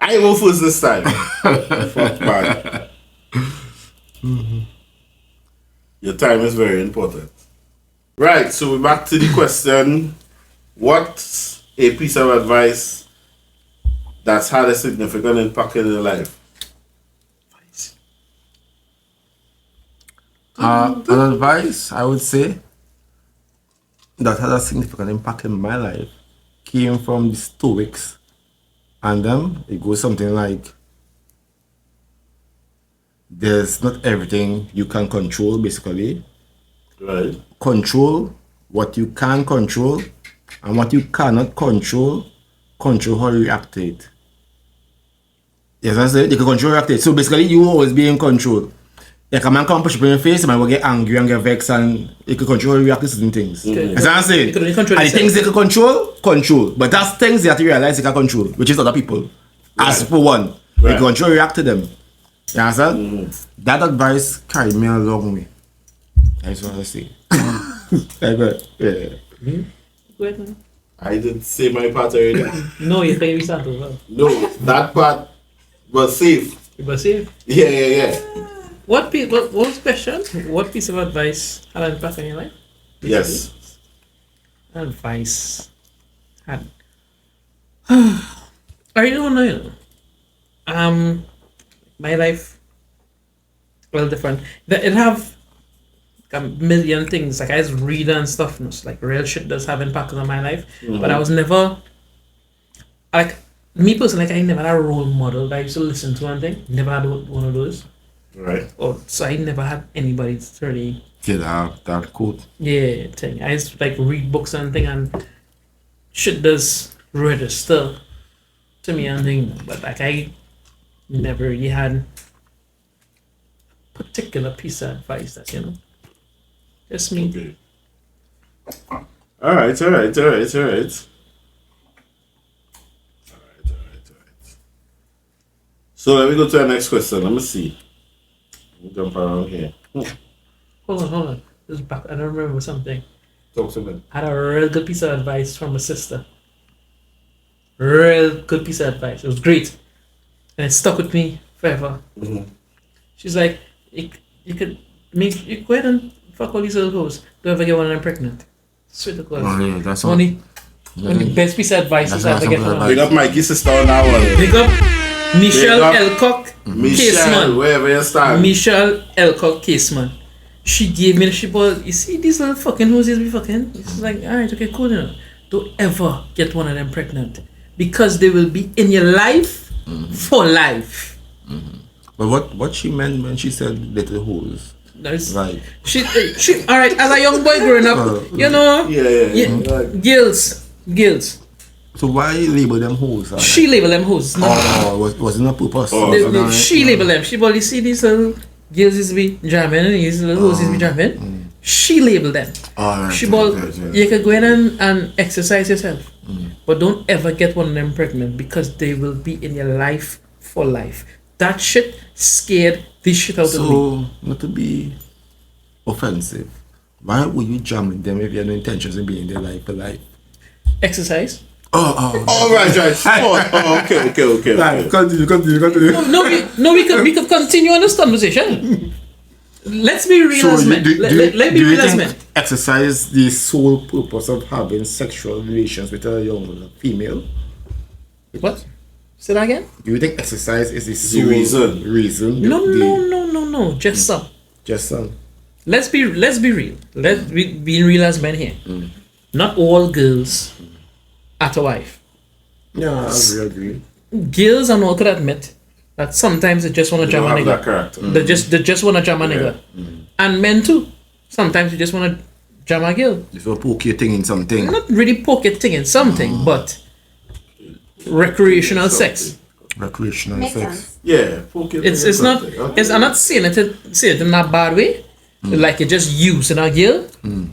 I go first this time. Fuck man. Your time is very important. Right, so we're back to the question. What's a piece of advice that's had a significant impact in your life? An advice I would say that had a significant impact in my life came from the Stoics, and it goes something like, there's not everything you can control, basically. Right. Control what you can control, and what you cannot control how you react to it. Yes, I said you can control react to it. So basically you will always be in control. Like a man come push up in your face, a man will get angry and get vexed, and you can control how you react to certain things. Okay. That's what I'm saying. You can only control And the yourself. things they can control. But that's things you have to realize you can control, which is other people. As for one, you Right. can control react to them. You understand? That advice carried me a long way. I just want to say. Yeah. Go ahead, man. I did say my part already. No, you can't restart as well. No, that part was safe. You were safe. Yeah. What was the question? What piece of advice had an impact on your life? Yes. Advice had. I don't know. My life, well, different. It have a million things. Like I just read and stuff. And it's like real shit does have impact on my life. But I was never like me personally. Like I never had a role model that I used to listen to and thing. Never had one of those. Right. So I never had anybody to really That quote. thing. I used to like read books and thing and shit does register to me and thing. But like I never really had a particular piece of advice that just me. Okay. All right. So let me go to the next question. Let me see. Let me jump around here. Hold on. This is back. I don't remember something. Talk to me. I had a real good piece of advice from a sister. Real good piece of advice. It was great. And it stuck with me forever. She's like, you could go ahead and fuck all these little hoes. Don't ever get one of them pregnant. Sweet to God. Oh, yeah, that's One of the best piece of advice is That's ever get awesome from Big her. up Mikey's sister on that one. Big up Michelle Big up Elcock Michelle, Caseman. wherever you stand. Michelle Elcock Caseman. She gave me the shit, but you see these little fucking hoes be fucking. It's like, alright, okay, cool, Don't ever get one of them pregnant. Because they will be in your life for life. But what she meant when she said little holes? That's Like, she alright, as a young boy growing up, Yeah. girls. so why label them holes? She label them hoes. No. Wasn't a purpose. Oh. She label them. She probably see these little girls is be jamming and these little hoes is be jamming. She label them. Alright, She ball, okay. you can go in and exercise yourself. But don't ever get one of them pregnant because they will be in your life for life. That shit scared the shit out of me. So, not to be offensive, why would you jamming them if you have no intentions of being in their life for life? Exercise? All right. Okay. Right, continue. No, we could continue on this conversation. Let's be real as men. Let me be real as men. Exercise the sole purpose of having sexual relations with a young female? What? Say that again? Do you think exercise is the sole reason? reason? No. Just some. Just some. let's be real. Let's be real as men here. Not all girls are to wife. Yeah, I agree. Girls are not to admit that sometimes they just want to They jam don't a have that nigga. character. They just want to jam a nigga. And men too. Sometimes you just want to jam a girl. If you poke your thing in something. Not really pocket thing in something, but recreational sex. Recreational Makes sex. sense. Yeah, poking It's not. It's, I'm not saying it in a bad way. Like you're just using a girl.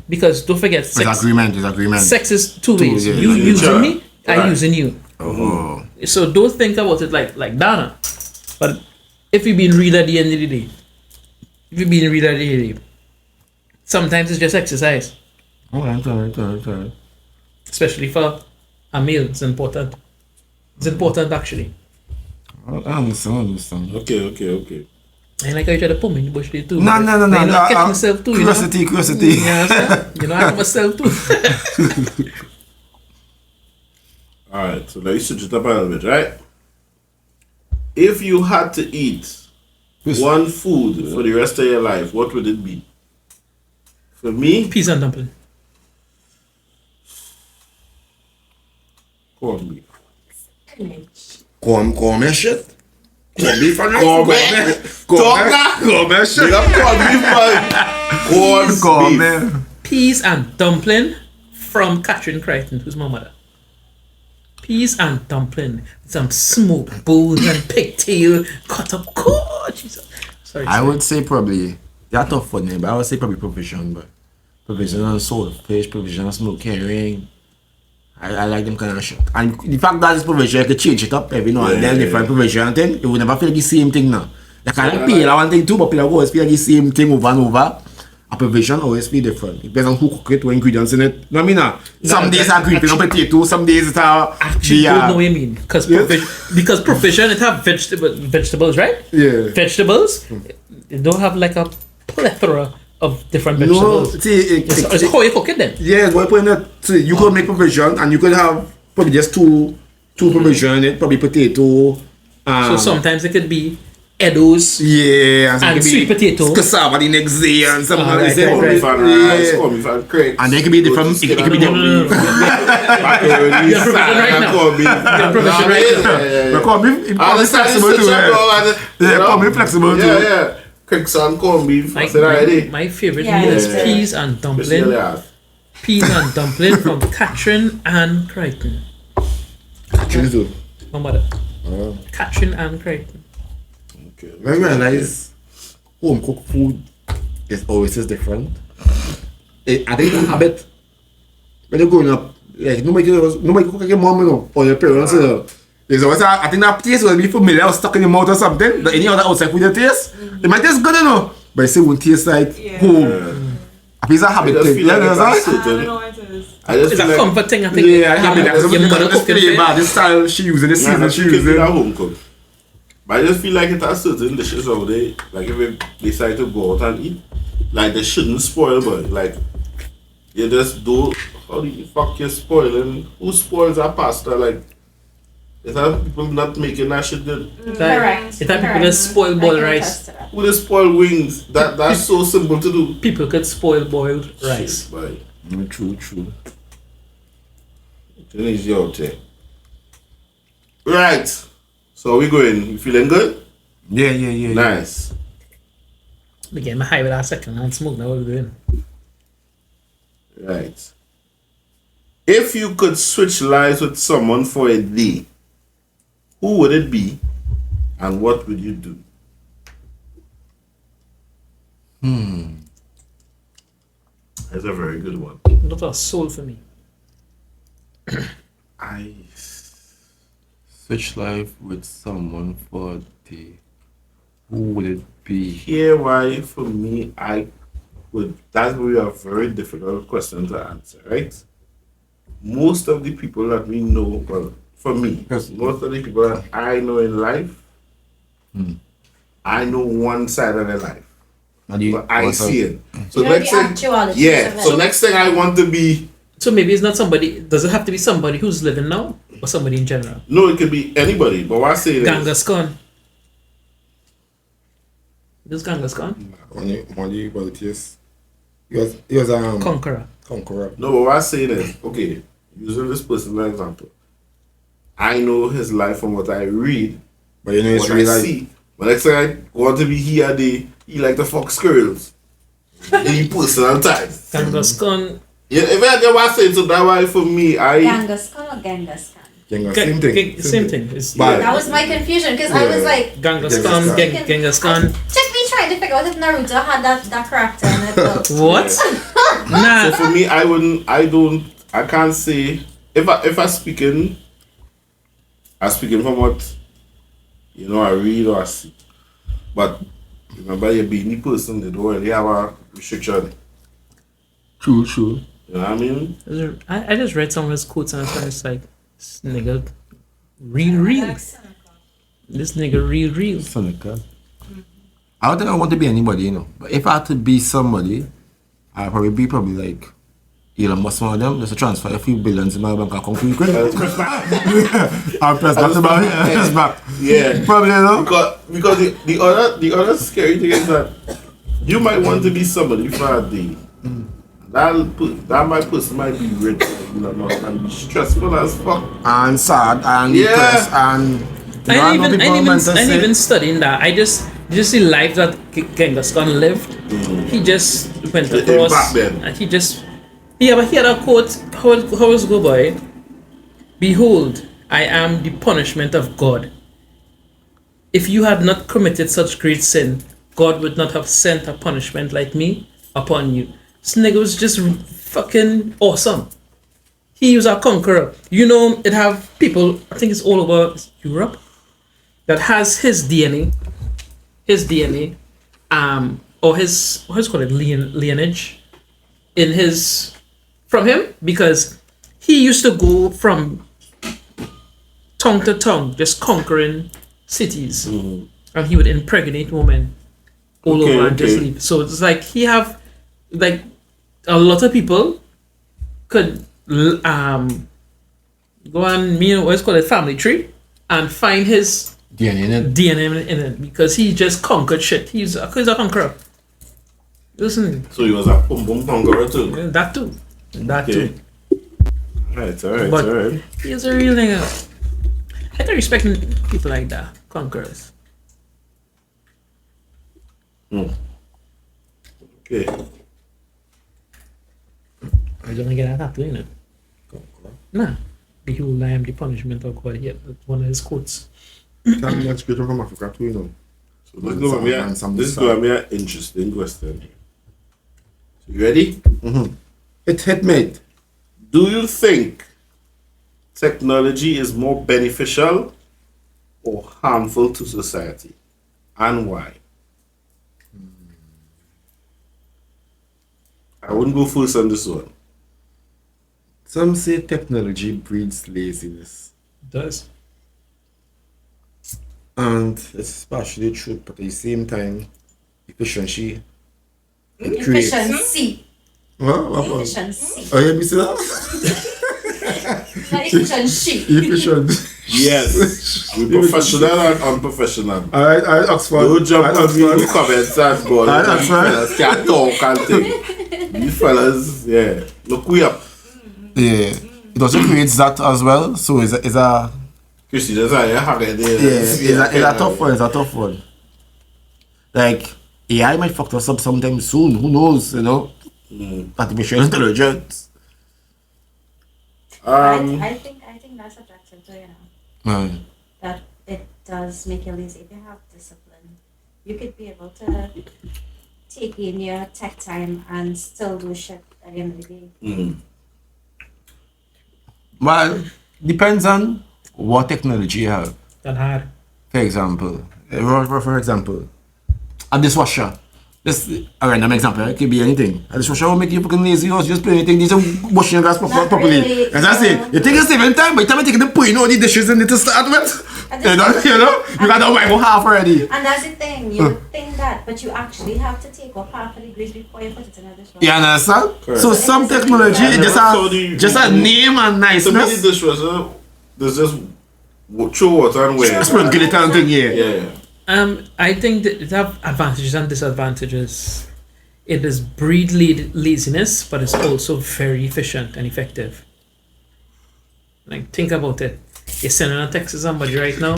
Because don't forget, It's sex. agreement. Sex is two ways. yeah, You yeah. using me, I Right. using you. Oh. So don't think about it like Dana. But if you've been real at the end of the day, sometimes it's just exercise. Alright. Especially for a male, it's important. It's important actually. I understand. Okay. I like how you try to put me in the bush there too. No. But you know, I catch myself too, Curiosity. You know what I'm saying? You know, I have myself too. Alright, so let's switch it up a little bit, right? If you had to eat one food for the rest of your life, what would it be? For me, Peas and dumpling. corned beef. Corn and shit. Corn beef and Talk Corn shit. Big up corned beef, man. Corned beef. Peas and dumpling from Catherine Crichton, who's my mother. Peas and dumpling with some smoked bones and pigtail cut up. Oh, Jesus. Sorry. I would say probably, they're tough for me, but I would say probably provision, but provision on swordfish, provision on smoked herring. I like them kind of shit. And the fact that it's provision, you can change it up every now and then, different provision and thing, you will never feel like the same thing now. Like I like peel, I want thing too, but people always feel like the same thing over and over. A provision always feel different. It depends on who cook it, what ingredients in it. You know what I mean? Some days are green on potato, some days it's Actually, don't know what you mean. Because provision, it have vegetables, right? Yeah. Vegetables, they don't have like a plethora of different No, vegetables. see, It's how you cook it then. yeah, what point that see, you could make provision and you could have probably just two provision in it, probably potato. So sometimes it could be Edos. Yeah, And it could sweet be potato. cassava the next day and something Ah, like right, that. Corned beef and rice, Yeah. corned beef and crepes. And they could be different. It could be No, no, no, no. Macaroni, You're provision right salad, now. corned beef. You're provision right now. But corn beef, it I corn beef understand flexible it's too. such a Yeah, ball, yeah, corn beef flexible too. Yeah. Crepes and corned beef. I said already. My favorite Yeah, meal is yeah. peas and dumpling. Peas and dumpling from Catherine and Crichton. Actually, My mother. Catherine and Crichton. Okay. I realize home cooked food is always different. I think the habit when you're growing up, like nobody cook like your mom, you know, or your parents. You know. There's always I think that taste will be familiar or stuck in your mouth or something. But any other outside food you taste, it might taste good, you know, but it still won't taste like Yeah. home. I think it's a habit just thing. feel Yeah, like you it's understand? I don't know what it is. I just It's feel a like comfort thing, I think. Yeah, I have it. Your mother This cooking flavor, food. this style she using, this season she using using. at home cook. But I just feel like it has certain dishes out there. Like if we decide to go out and eat, like they shouldn't spoil, but like you just do. How do you fuck you spoiling? Who spoils our pasta? Like is that people not making that shit good? Correct. It have people Correct. that spoil I boiled can rice. attest to that. Who they spoil wings? That's so simple to do. People could spoil boiled rice. Shit, boy. True. Today's your thing. Right. So we going. You feeling good? Yeah. Nice. We get my high with our second hand smoke. Now what we doing? Right. If you could switch lives with someone for a day, who would it be and what would you do? That's a very good one. Not a soul for me. I switch life with someone for a day. Who would it be? Here, why for me, I would. That would be a very difficult question to answer, right? Most of the people that we know, well, for me, Yes. most of the people that I know in life, I know one side of their life. And you, But I see it. So You know next the thing, actualities yeah. of it. So next thing I want to be. So maybe it's not somebody. Does it have to be somebody who's living now, or somebody in general? No, it could be anybody. But what I'm saying is, Kangaskhan. This Kangaskhan. Only about yes. He was Conqueror. conqueror. No, but what I'm saying is, okay, using this person as an example, I know his life from what I read, But you know it's what I real life. see. But next time I want to be here, he like the fox girls. The personal ties. Kangaskhan. Yeah, if I get what I'm saying, so that why for me, Genghis Khan or Genghis Khan? Same thing. Same thing. It's But- That was my confusion because I was like, Genghis Genghis Khan. Khan. Genghis Khan. check me trying to figure out if Naruto had that character in it. but- What? So Nah. for me, I can't say if I speaking from what I read or I see. But remember, you're being the person that don't really have a restriction. True. You know what I mean? I just read some of his quotes and it's like, this nigga real. This nigga real. Seneca. I don't think I want to be anybody, But if I had to be somebody, I'd probably be like Elon Musk, one of them. Just to transfer a few billions in my bank account for you quick. I'll press back to back. Yeah. Probably, Because the other scary thing is that you might want to be somebody for a day. That person might be rich, and be stressful as fuck. And sad and Yeah. depressed and I ain't even studying that. I just the life that Genghis Khan lived. He just went across. Back then. And he had a quote. How was go by? Behold, I am the punishment of God. If you had not committed such great sin, God would not have sent a punishment like me upon you. This nigga was just fucking awesome. He was a conqueror. It have people, I think it's all over Europe, that has his DNA, or his, what's it called, lineage, from him, because he used to go from tongue to tongue, just conquering cities, and he would impregnate women all over and just leave. So it's like he have, like, a lot of people could go on, what's called a family tree, and find his DNA in it because he just conquered shit. He's a conqueror. Listen, So he was a boom conqueror too. that too. Alright. But he's a real nigga. I can respect people like that, conquerors. Okay. I don't get that tattoo, Nah. Behold, I am the punishment of God. Yeah, that's one of his quotes. That's good from Africa too, So this is going to be an interesting question. So you ready? It's hit, mate. Do you think technology is more beneficial or harmful to society? And why? I wouldn't go first on this one. Some say technology breeds laziness. It does. And it's partially true, but at the same time, efficiency. Efficiency. What? Efficiency. Oh, yeah, me see that? Not efficiency. Efficient. Yes. We're professional and unprofessional. Alright, Oxford. Don't jump on me in the Oxford. comments and go. Alright, These Oxford. fellas can't talk and thing. These fellas, yeah. Look, we up. Yeah. It also creates that as well. So it's a Chrissy, that's how you have it there. it's a tough one. It's a tough one. Like AI might fuck us up sometime soon. Who knows? Artificial intelligence. I think that's subjective too, Right. that it does make you lazy. If you have discipline, you could be able to take in your tech time and still do shit at the end of the day. Well, depends on what technology you have. That hard. For example, a dishwasher. Just a random example, it could be anything. A dishwasher will make you fucking lazy or just play anything. These are washing your glass properly. really, As I say, you think you're saving time, by the time you take the point, all the dishes in it to start with. You got to wipe half already. And that's the thing, you would think that, but you actually have to take off half of the grease before you put it in a dishwasher. You understand? Correct. So some technology, just a name and So many niceness. dishwasher, there's just throw water and wear. Sprinkle it and thing, yeah. Yeah. I think that it have advantages and disadvantages. it is breed laziness, but it's also very efficient and effective. Like, think about it. You're sending a text to somebody right now.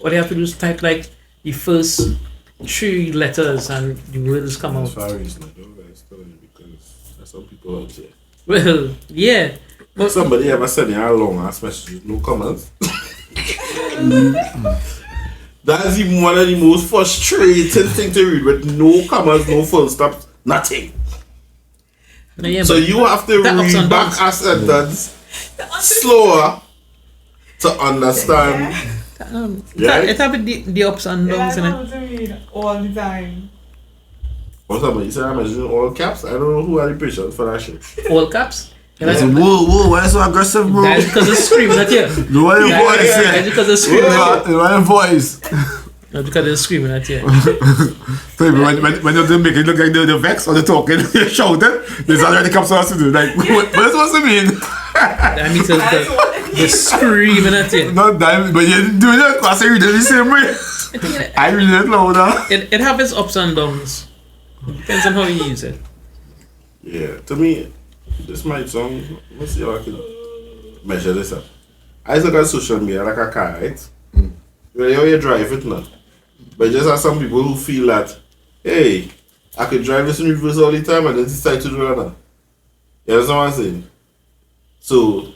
All you have to do is type like the first 3 letters and the words come As out. far as like, it's telling because there's some people out there. Well, yeah. But Somebody ever sent you a long ass message with no comments? That is even one of the most frustrating things to read with no commas, no full stops, nothing. no, yeah, So but you have to that ups read and back downs. a sentence slower to understand. it have the ups and Yeah, downs I in it. know what you mean all the time. What's up, man? You said I'm mentioning all caps? I don't know who are the patients for that shit. All caps. You I know, said, whoa, why you so aggressive, bro? that's because it's screaming at you. No one Yeah, voice, yeah, That's yeah. because it's screaming at you. No one voice. Not because it's screaming at you. So when you make it look like the vex or the talking, you're shouting, there's already comes to us to do. Like, what is supposed to mean? That means they're screaming at you. Not that, but you didn't do that because I read it the same way. I think I read it louder. it have its ups and downs. Depends on how you use it. Yeah, to me, this might sound. Let's see how I can measure this up. I look at social media like a car, right? You drive it now. But just have some people who feel that, hey, I could drive this in reverse all the time and then decide to do that now. You understand what I'm saying? So,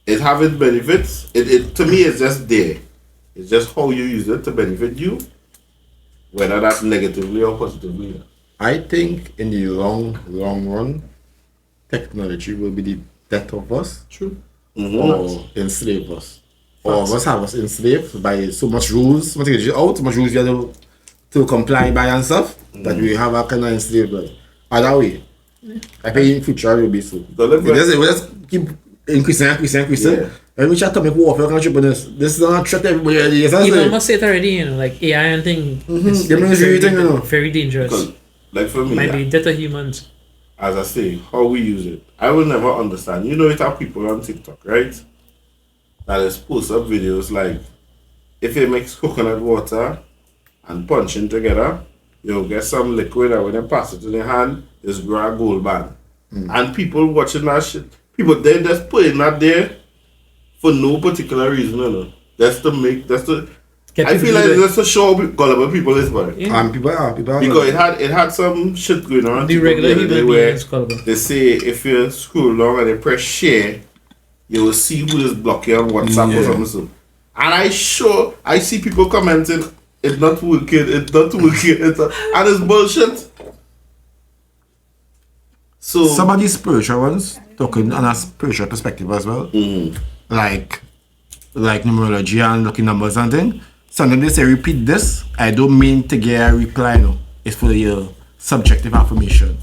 it have its benefits. It to me, it's just there. It's just how you use it to benefit you, whether that's negatively or positively. I think in the long run, technology will be the death of us True. or enslave us. Or us have us enslaved by so much rules, so much rules you have to comply by and stuff, that we have a kind of enslaved life. Either way, I think in future it will be so. Don't We just keep increasing. Yeah. And we try to make warfare entrepreneurs. This is not a threat to everybody. Yes, You that's must say it already, like AI and thing. It's They mean very, everything, you know. very dangerous. Because, like for me, Might be death of humans. as I say, how we use it, I will never understand. You know, it have people on TikTok, right? That is post up videos like, if you mix coconut water and punching together, you'll get some liquid, and when you pass it in your hand, it's grow a gold band. And people watching that shit, people they just putting that there for no particular reason, you know. That's to make, that's to. Get I people feel to like do it. that's to show how gullible people is, but Yeah. people are. because it had some shit going on. The TikTok regular other day human where being is gullible. they say if you scroll along and they press share, you will see who is blocking on WhatsApp or something. So. And I see people commenting, it's not working, and it's bullshit. So Some of these spiritual ones talking on a spiritual perspective as well, like numerology and looking numbers and thing. Sometimes they say repeat this. I don't mean to get a reply. No, it's for your subjective affirmation.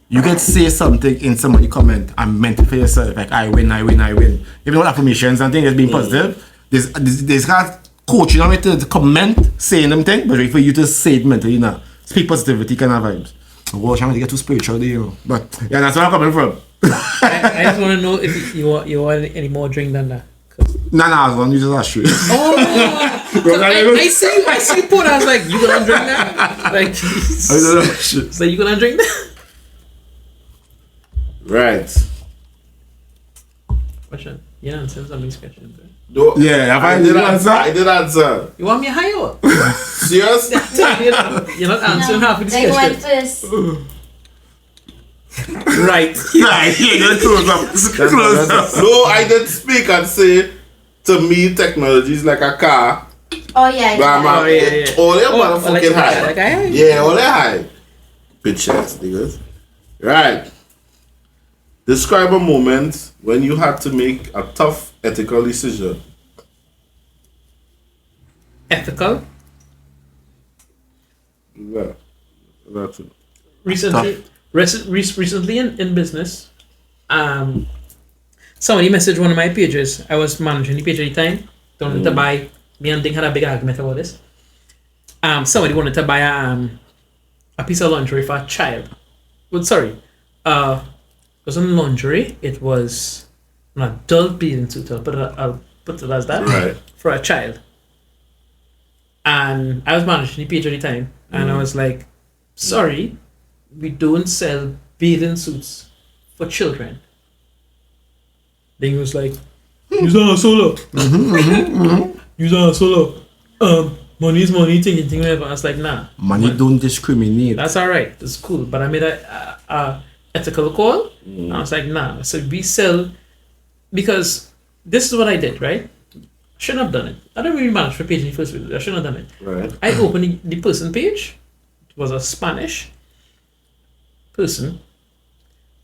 You can say something in somebody comment and meant for yourself like I win. Even though affirmations and things being positive, there's got coaching on it to comment saying them thing, but for you to say it mentally, speak positivity kind of vibes. Well, I'm gonna get too spiritual, you know. But yeah, that's where I'm coming from. I just want to know if you want any more drink than that. Nah, I was going to just ask you. Oh, I see you put. I was like, you gonna drink that? Like, I don't know. Shit. so you gonna drink that? right. Question. You answer somebody's question. Bro. No, Yeah, I did answer. I did answer. You want me higher? Serious? You're not answering half of this They went question. first. Right. Right, yeah, close up. Close up. No, I did speak and say to me technology is like a car. Oh yeah, But I'm Oh, yeah. all they motherfucking high. Like I Yeah, all they high. Bitch ass niggas. Right. Describe a moment when you had to make a tough ethical decision. ethical. Yeah. That's it. Recently in business, somebody messaged one of my pages. I was managing the page at the time. Don't wanted to buy. Me and Ding had a big argument about this. Somebody wanted to buy a piece of lingerie for a child. Well, sorry, it wasn't lingerie. It was an adult bathing suit. I'll put it as that. Right. For a child. And I was managing the page at the time, and I was like, sorry, we don't sell bathing suits for children. Then he was like, "Use a solo. Use a solo. Money is money, thing, whatever." I was like, nah. Money don't discriminate. That's all right. It's cool. But I made a ethical call. I was like, nah. So we sell, because this is what I did, right? I shouldn't have done it. I don't really manage for page in the first place. I shouldn't have done it. Right. I opened the person page. It was a Spanish person.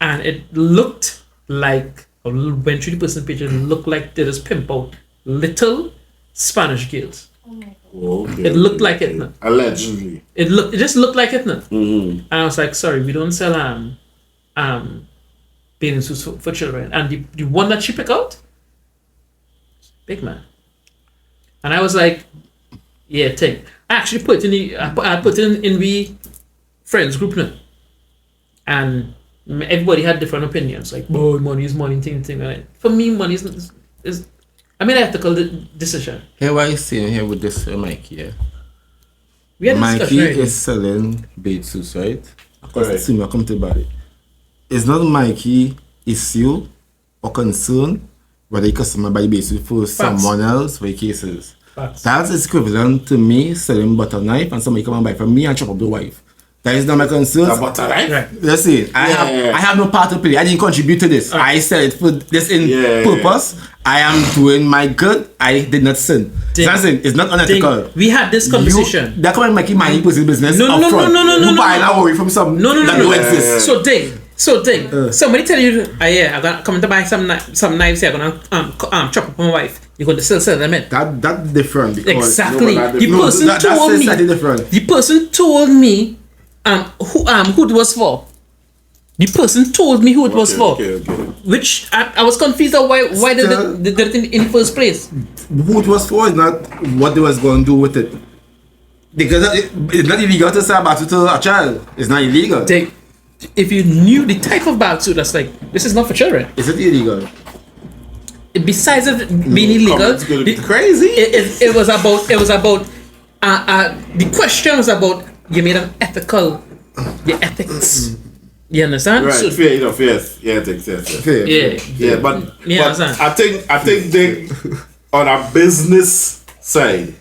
And it looked like, I went through the person page, it looked like they just pimp out little Spanish girls. Oh my god. Okay. It looked like it. No? Allegedly. It just looked like it. No? Mm-hmm. And I was like, sorry, we don't sell bathing suits for children. And the one that she picked out, big man. And I was like, yeah, take. I actually put it in the I put it in the friends group now. And everybody had different opinions. Like, oh, money is money, thing. Right? For me, money is I made an ethical decision. Here what I saying here with this Mikey, yeah. We had a Mikey discussion already. is selling bathing suits, right? Because Correct. soon we'll come to about it. It's not Mikey issue or concern whether the customer buy bathing suit for someone else for the cases. Facts. That's equivalent to me selling butter knife and somebody come and buy from me and chop up the wife. That is not my concern. About that, right? Right. Listen, I have no part to play. I didn't contribute to this. I said it for this in purpose. I am doing my good. I did not sin. That's it. It's not unethical. We had this conversation. That come and make money personal business. No, You buy that worry from some No. that don't exist. So thing. Somebody tell you, I'm gonna come to buy some knives here. I'm gonna chop up my wife. You're gonna still sell them in. That's different. Because Exactly. No, but The person told me. That's different. The person told me who it was for. The person told me who it was for. Okay. Which I was confused of why they did it in the first place. Who it was for is not what they was going to do with it. Because it's not illegal to sell a battery to a child. It's not illegal. If you knew the type of bag suit, that's like, this is not for children. Is it illegal? Besides it being illegal, It's gonna be crazy. it was about the question was about, you made an ethical, the ethics. You understand? Right, So, fair enough, yes. Yeah, ethics, yes. Fair. yeah. But Yeah, but understand. I think they on a business side.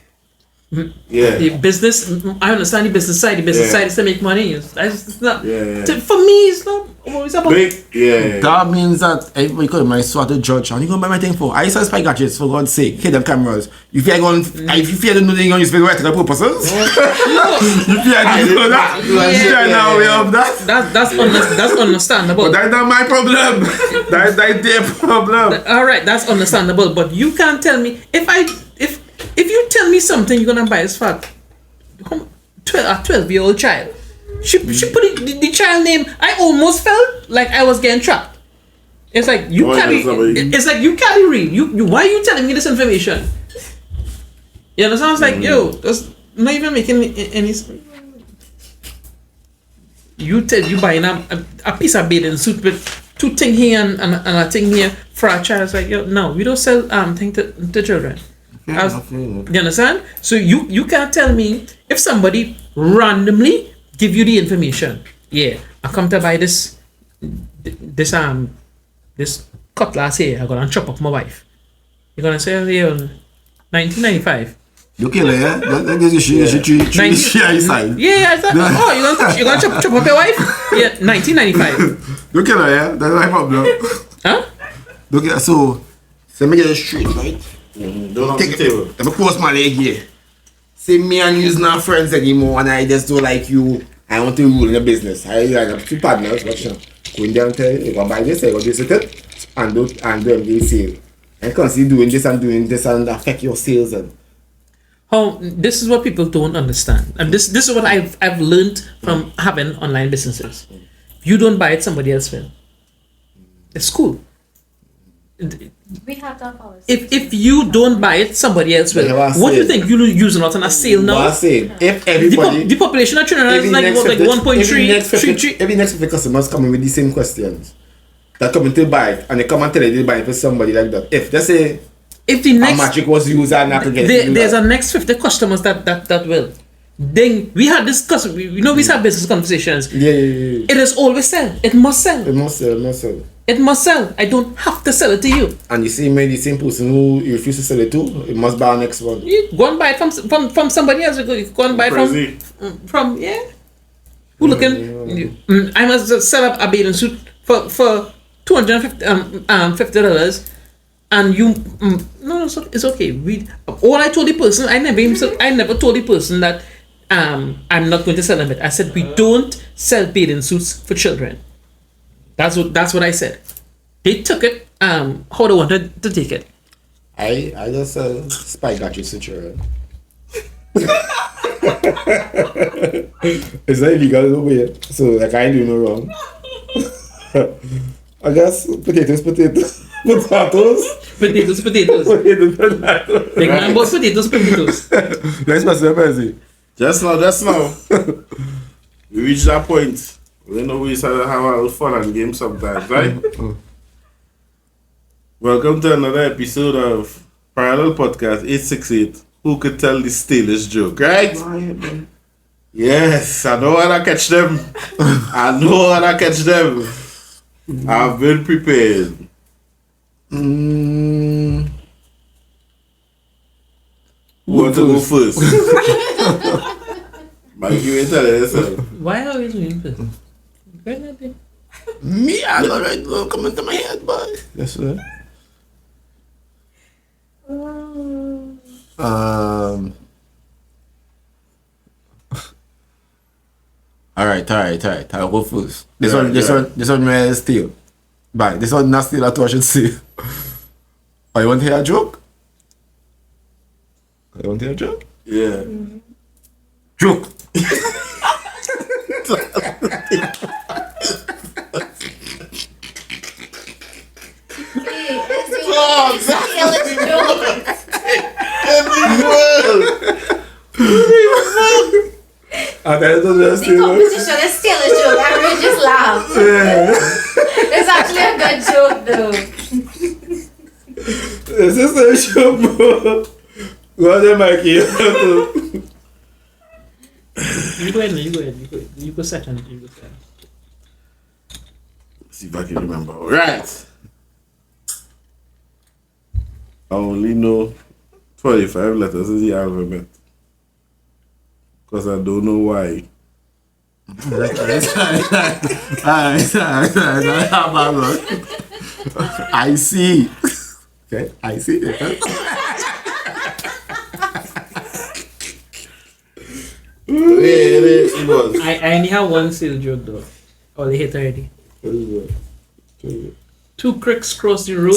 Yeah. The business, I understand the business side. The business Yeah. side is to make money. It's not. Yeah. For me, it's not. It's about. Yeah. That means that everybody could my sort of judge. And you gonna buy my thing for? I sell spy gadgets for God's sake. Hit them cameras. If you fear to know they're gonna use for ethical purposes. You fear to know that. Yeah. Now we have that. That's understandable. But that's not my problem. That's their problem. All right, that's understandable. But you can't tell me if you tell me something you're gonna buy as fat. A 12-year-old child. She put the child name. I almost felt like I was getting trapped. It's like you carry. It's like you carry real. You why are you telling me this information? You understand? It's like yo, that's not even making any. You buying a piece of bathing suit with 2 things here and a thing here for a child. It's like yo, no, we don't sell things to children. You understand? So you can't tell me if somebody randomly give you the information. Yeah, I come to buy this cutlass here. I'm gonna chop up my wife. You're gonna say, yeah, 1995. Look here, yeah. That gives you she side. Yeah, I thought, oh, you're gonna chop up your wife? Yeah, 1995. Look here, yeah. That's my problem. Huh? Look here, so let me get it straight, right? Don't on the table. Let me cross my leg here. Say me and you's not friends anymore and I just don't like you. I want to rule in the business. I have 2 partners, watch now. Go in there and tell you, you're gonna buy this, you're gonna do this with it, and do every sale. I can't see doing this and affect your sales and How this is what people don't understand, and this is what I've learned from having online businesses. If you don't buy it, somebody else will. It's cool. We have that policy. If you don't buy it, somebody else will. What do you think? You using out on a sale now? what I'm saying, if everybody The population of Trinidad is like 1.3. every next 50 customers coming with the same questions that come to buy it and they come and tell you they buy it for somebody like that. If they say If the a next magic was used and I could get it, there's a next 50 customers that will. Then we had discussed. We have business conversations. Yeah. It is always sell. It must sell. It must sell. It must sell. I don't have to sell it to you. And the same person who you refuse to sell it to, it must buy next one. You go and buy it from somebody else. You go and buy it from Who looking? I must just set up a bathing suit for $250, and you no, it's okay. All I told the person, I never told the person that I'm not going to sell them it. I said we don't sell bathing suits for children. That's what I said. They took it how they wanted to take it. I just spy gadgets to children. It's not illegal no way, so like I do no wrong. I guess potatoes. Potatoes. Big man bought potatoes. Let's pass it. Just now. We reached that point. We know we used to have a little fun and games sometimes, right? Welcome to another episode of Parallel Podcast 868. Who could tell the stalest joke, right? Yes, I know how to catch them. I've been prepared. Who want to go first? Mike, you ain't telling yourself. Why are we doing this? Me, I got right come into my head, boy. That's right. All right. I'll go first. This one may steal. But this one not steal at all, I should say. Oh, you want to hear a joke? Yeah. Joke. I The competition is still a joke. Everyone just laughs. It's actually a good joke, though. This is a joke, bro. Go ahead, Mikey. You go ahead. You go second. See if I can remember. Right. I only know 25 letters in the alphabet. Because I don't know why. I see. Okay, I see. It was. I only have one sale joke though. Oh, they hit already. Two cricks cross the road.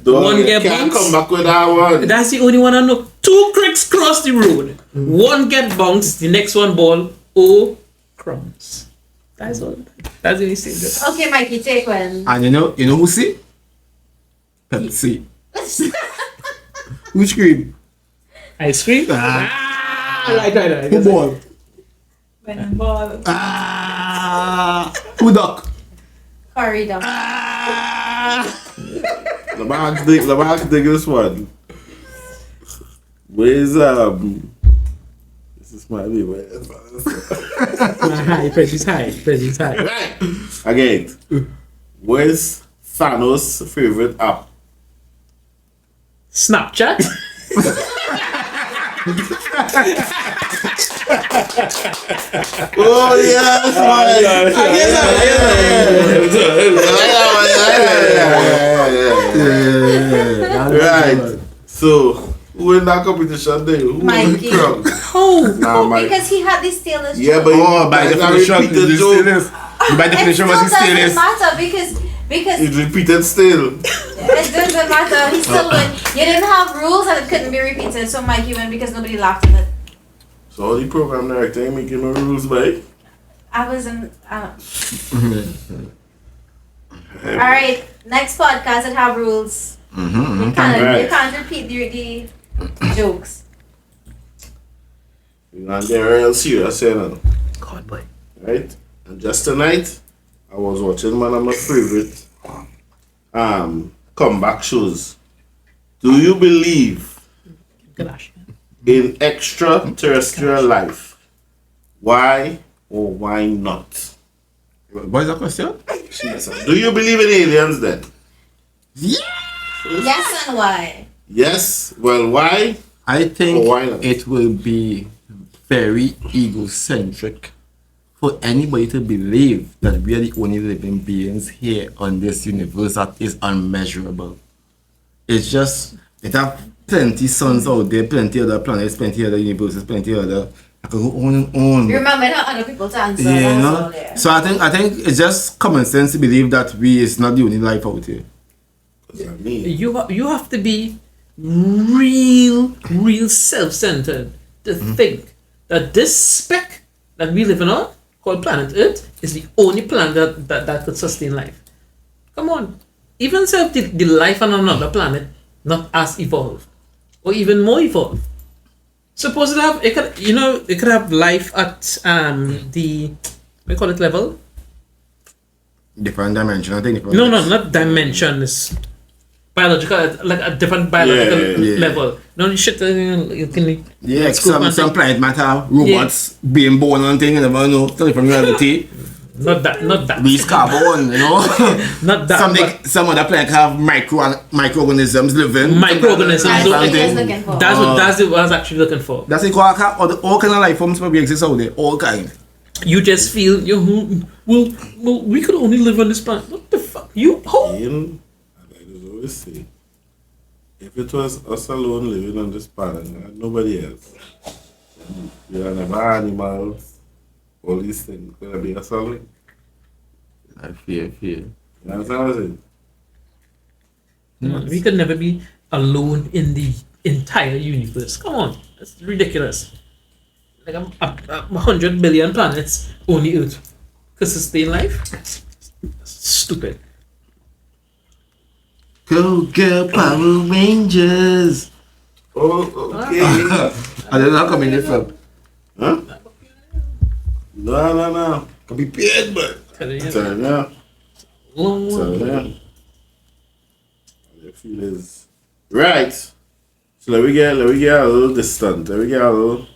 One get can't bounced. come back with that one. That's the only one I know. Two cricks cross the road. One get bounced. The next one ball. Oh, crumbs. That's all. That's the only sale joke. Okay, Mikey, take one. And you know who see? Pepsi. Which cream? Ice cream. Right. Who ball? Ball. Who duck? Corridor. The box dig this one. Where's this is my baby. Prezi's high. Right. Again. Where's Thanos' favorite app? Snapchat. Oh yes, right. So who in that competition there? Who Mikey. drunk? Oh, Mike. Because he had the steelers. Yeah, but By definition, by definition, was he It still stealers? doesn't matter because it repeated still. it doesn't matter. He still won. You didn't have rules and it couldn't be repeated, so Mikey won because nobody laughed at it. So all the program director ain't making no rules, mate. I wasn't. Alright, next podcast it have rules. You can't repeat the jokes. We're gonna get real serious here now. God boy. Right? And just tonight, I was watching one of my favorite comeback shows. Do you believe Gosh. in extraterrestrial life, why or why not? What is that question? Do you believe in aliens then? Yeah. Yes, and why? Yes. Well, why? I think Or why not? it will be very egocentric for anybody to believe that we are the only living beings here on this universe that is unmeasurable. It's just, it have plenty suns out there, plenty other planets, plenty other universes, plenty other. I could go on and on. You remember not other people to answer. Yeah, That's no? all there. So I think it's just common sense to believe that we is not the only life out here. Because I mean, You have to be real self-centered to think that this speck that we live on, called planet Earth, is the only planet that could sustain life. Come on. Even if the life on another planet not as evolved or even more evolved. Suppose it could have life at the what do you call it level? Different dimension, I think. No, not dimension. It's biological, like a different biological Yeah. level. No shit. You can Yeah, scope and some thing. planet might have robots being born and thing, you never know. Tell you from reality. Not that. These carbon, you know. Not that. but Some other planet have microorganisms living. Microorganisms. That's So what Something. he is looking for. that's what I was actually looking for. That's it. All kind of life forms probably exist out there. All kind. You just feel well. We could only live on this planet. What the fuck? You how? and I just always say, if it was us alone living on this planet, and nobody else, we are never animals, all these things, gonna be us alone. I fear. You understand what I'm saying? We could never be alone in the entire universe. Come on, that's ridiculous. Like a 100 billion planets, only Earth could sustain life. That's stupid. Go girl, Power Rangers. Oh, okay. I don't know how come in this film. Huh? No. Can be paid, but. Tell them now. Long Tell one. them now. The feel is right. So let me get a little distant. Let me get a little.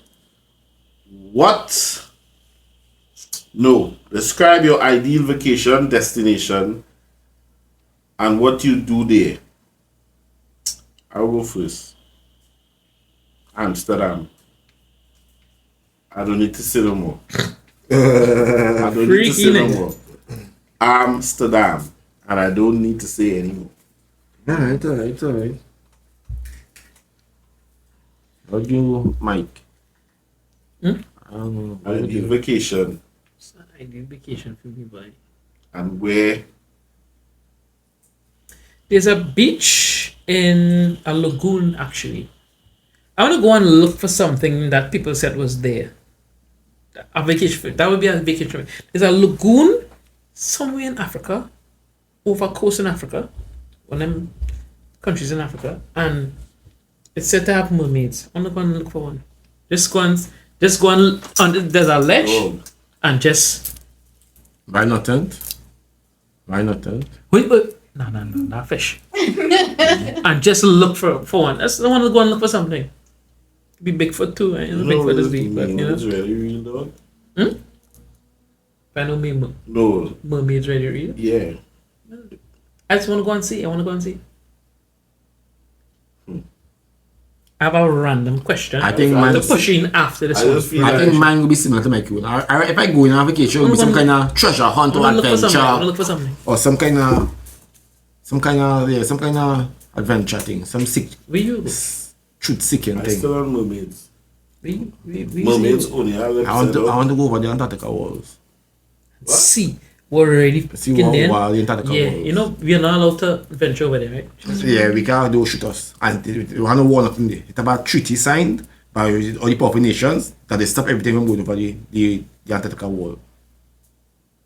What? No. Describe your ideal vacation destination and what you do there. I'll go first. Amsterdam. I don't need to say no more. I don't need to Freaky say no nigga. more. Amsterdam. And I don't need to say anymore. Alright. How do you, Mike? Ideal vacation Ideal vacation for me, boy. and where. There's a beach in a lagoon actually. I want to go and look for something that people said was there. A vacation. That would be a vacation. There's a lagoon somewhere in Africa, over coast in Africa, one of them countries in Africa, and it's said to have mermaids. I want to go and look for one. Just go and there's a ledge Oh, and just Why not tent? wait. No, not fish. And just look for one. That's the one to go and look for something. Be Bigfoot too. Eh? Bigfoot is big, but you know. it's really real, dog. I know me No, mermaids really real. yeah. I just want to go and see. I have a random question. I think I mine. to push in after this I one. just feel I like think mine will be similar to my own. If I go on a vacation, it will be some kind of treasure hunt I or want to look for adventure, something. or some kind of adventure thing, some sick, Where you? truth seeking I thing. still on mermaids. We Mermaids only have I want to go over the Antarctica walls. see. We're already See in there. what the Antarctica Yeah, walls. you know we are not allowed to venture over there, right? Yeah, we can't do shoot us. And we want to warn nothing there. It's about treaty signed by all the powerful nations that they stop everything from going over the Antarctica wall.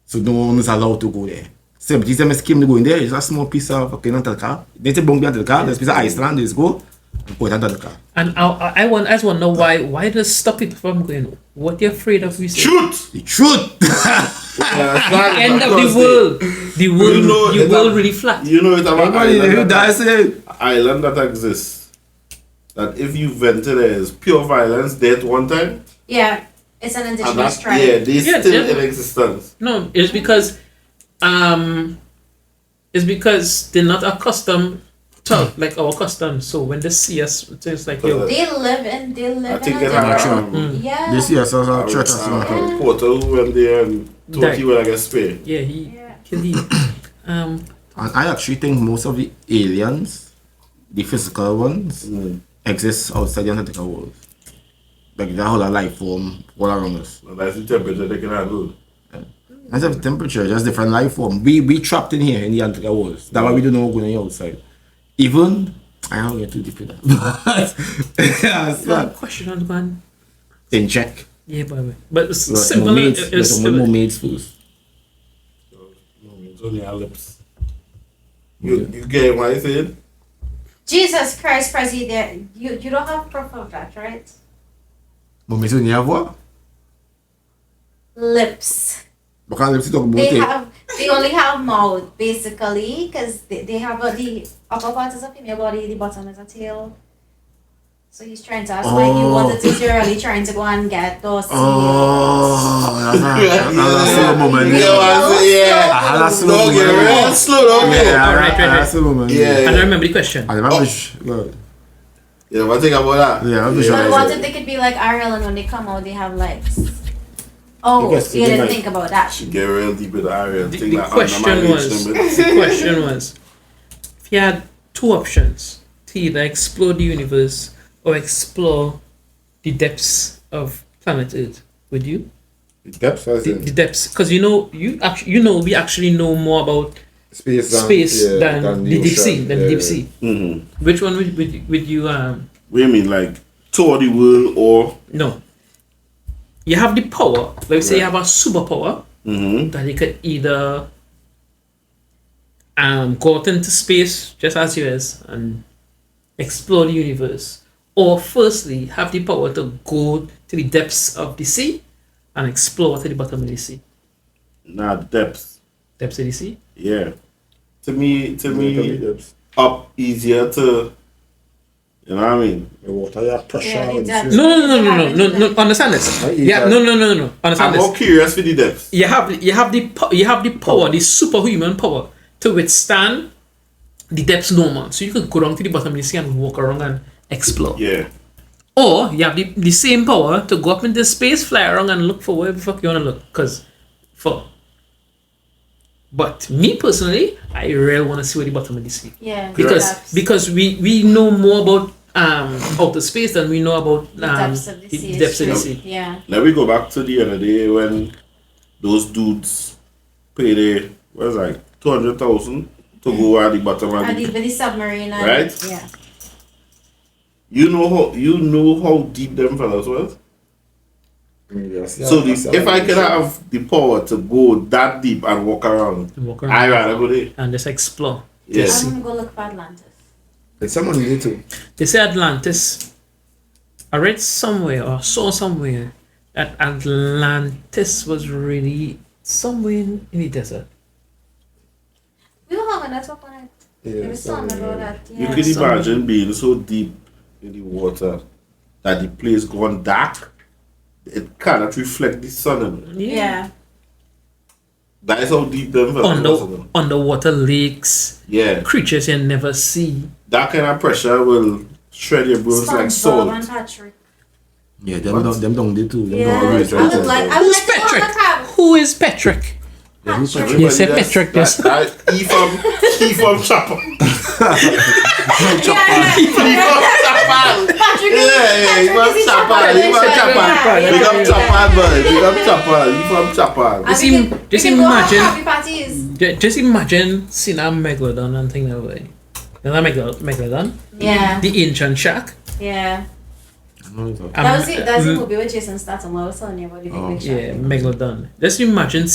So no one is allowed to go there. So but them scheme to go in there, it's a small piece of fucking Antarctica. They take bomb the Antarctica, there's a piece of Iceland, just go and put Antarctica. And I just want to know why does stop it from going? What you're afraid of? We say. Shoot! The truth! End of the world. The world. know the it's world a- really flat. You know it's about Everybody who island, dies, island that exists. that if you venture there is pure violence death one time, Yeah, it's an and indigenous that, tribe. yeah, they Yeah, still yeah. in existence. No, it's because they're not accustomed to like our customs. So when they see us, it's like yo, They live in I think a it had different. Yeah. This year, so church or something. Porter who went there and told Died. you when I get spared. yeah, he Yeah. killed him. And I actually think most of the aliens, the physical ones, exist outside the Antarctica world. Like that whole life form all around us. And that's the temperature they can handle. That's the temperature, just different life form. We trapped in here in the Antarctica world. That's why we don't know what's going on outside. Even I don't get too deep in that. But yeah, it's not Question on the man. in check. Yeah, but it's Like simple. mermaids, It's like mermaids first. It's only our lips. You get what I said? Jesus Christ, President, you don't have proof of that, right? Mermaids only have what? Lips. Because let's talk about They only have mouth basically because they have the upper part is a female body, the bottom is a tail. So he's trying to ask why you wanted to really trying to go and get those. Oh, that's a slow moment. You know what I say? Yeah. That's a Don't slow get moment. real slow down there. Yeah, Right. that's a moment. Yeah. And I remember the question. I remember. Well, You know what I think about that? Yeah, I'm But sure. what if they could be like Ariel and when they come out they have legs? Oh, Because you they didn't might- think about that. Get real deep in the area. The, Think the like question under my was, age limit. the question was, if you had two options to either explore the universe or explore the depths of planet Earth, would you? Depths, as The in depths, because we actually know more about space than the deep sea, Mm-hmm. Which one would you What do you mean, like tour the world or? no? You have the power. Let's say you have a superpower Mm-hmm. that you could either go out into space just as you is and explore the universe, or firstly have the power to go to the depths of the sea and explore to the bottom of the sea. Nah, depths. Depths of the sea. Yeah. To me, up easier to. You know what I mean? The water, you have pressure. Yeah, and exactly. shit. No. Understand this? Yeah, no. Understand I'm this. more curious for the depths. You have the power, the superhuman power to withstand the depths no man. So you could go down to the bottom of the sea and walk around and explore. Yeah. Or you have the same power to go up into space, fly around and look for wherever the fuck you wanna look. But me personally, I really wanna see where the bottom of the sea. Yeah. Because we know more about outer space than we know about the depths of the sea. the depths of the is sea. true. Yeah. Let me go back to the other day when those dudes paid like 200,000 to go at the bottom of And the. with the submarine and Right? yeah. You know how deep them fellas was. So if I could have the power to go that deep and walk around, Walk I around rather go there. and just explore. Yes. I'm gonna go look for Atlantis. It's someone need to. They say Atlantis. I read somewhere or saw somewhere that Atlantis was really somewhere in the desert. We were having a talk on it. There was something about that. You Yeah. can imagine being so deep in the water that the place gone dark. It cannot reflect the sun. In it. Yeah. That is how deep them fellas was. Underwater lakes, Yeah. creatures you never see. That kind of pressure will shred your bones like SpongeBob salt. and Patrick. Yeah, them don't they too. Them Yeah. don't always I would like Who's to go on Patrick? the crab. Who is Patrick? Everybody You said that's- Patrick, yes. He from Chopper. Yeah. He from Chopper. Patrick Yeah, he from is Chopper. He from Chopper. Big up Chopper, boy. Big up Chopper. He from Chopper. Just we can go have imagine- happy parties. Just imagine seeing a megalodon and think that way. You know megalodon? Yeah. The ancient shark. Yeah. Um, That's the mm, movie with Jason Statham. I was telling you about the big shark. Yeah, megalodon. Just imagine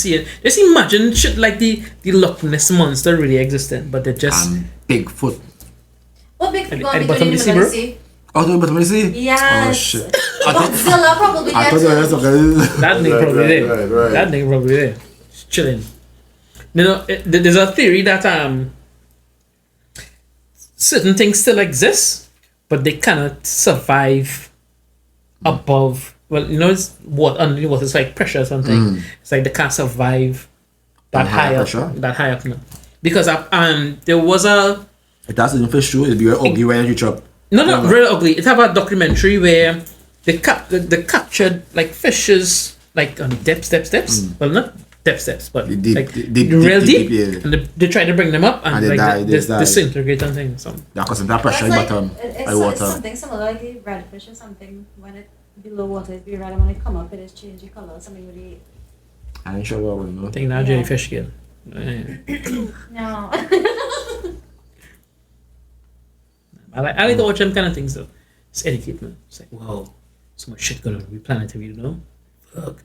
shit like the Loch Ness monster really existed, but they're just Bigfoot. What big At gonna be the bottom doing in of the the middle of sea, the sea? Oh, the bottom of the sea? Yes. Oh, shit. Godzilla probably I gets thought that was it. okay. that nigga Right, probably there. right. That nigga probably there, just chilling. You know, there's a theory that certain things still exist, but they cannot survive above. Well, you know, it's what underneath water. It's like pressure or something. It's like they can't survive that high up. pressure? That high up now. Because there was a It has an fish too. It'll be very ugly when you chop. not real ugly. It have a documentary where they captured like fishes like on depths. Well, not depths, but Deep, like deep, real deep. yeah. And they try to bring them up and, And they like die, they die. disintegrate and things. So Yeah, because of that pressure in That's bottom, it's by water. something similar like the redfish or something. When it below water, it be red, and when it come up, it is changing color. Something really I ain't sure what we know. I think now Yeah. jellyfish kill. no. I like to watch them kind of things though. It's educate man. It's like whoa, so much shit going on. We planetary, you know? Fuck,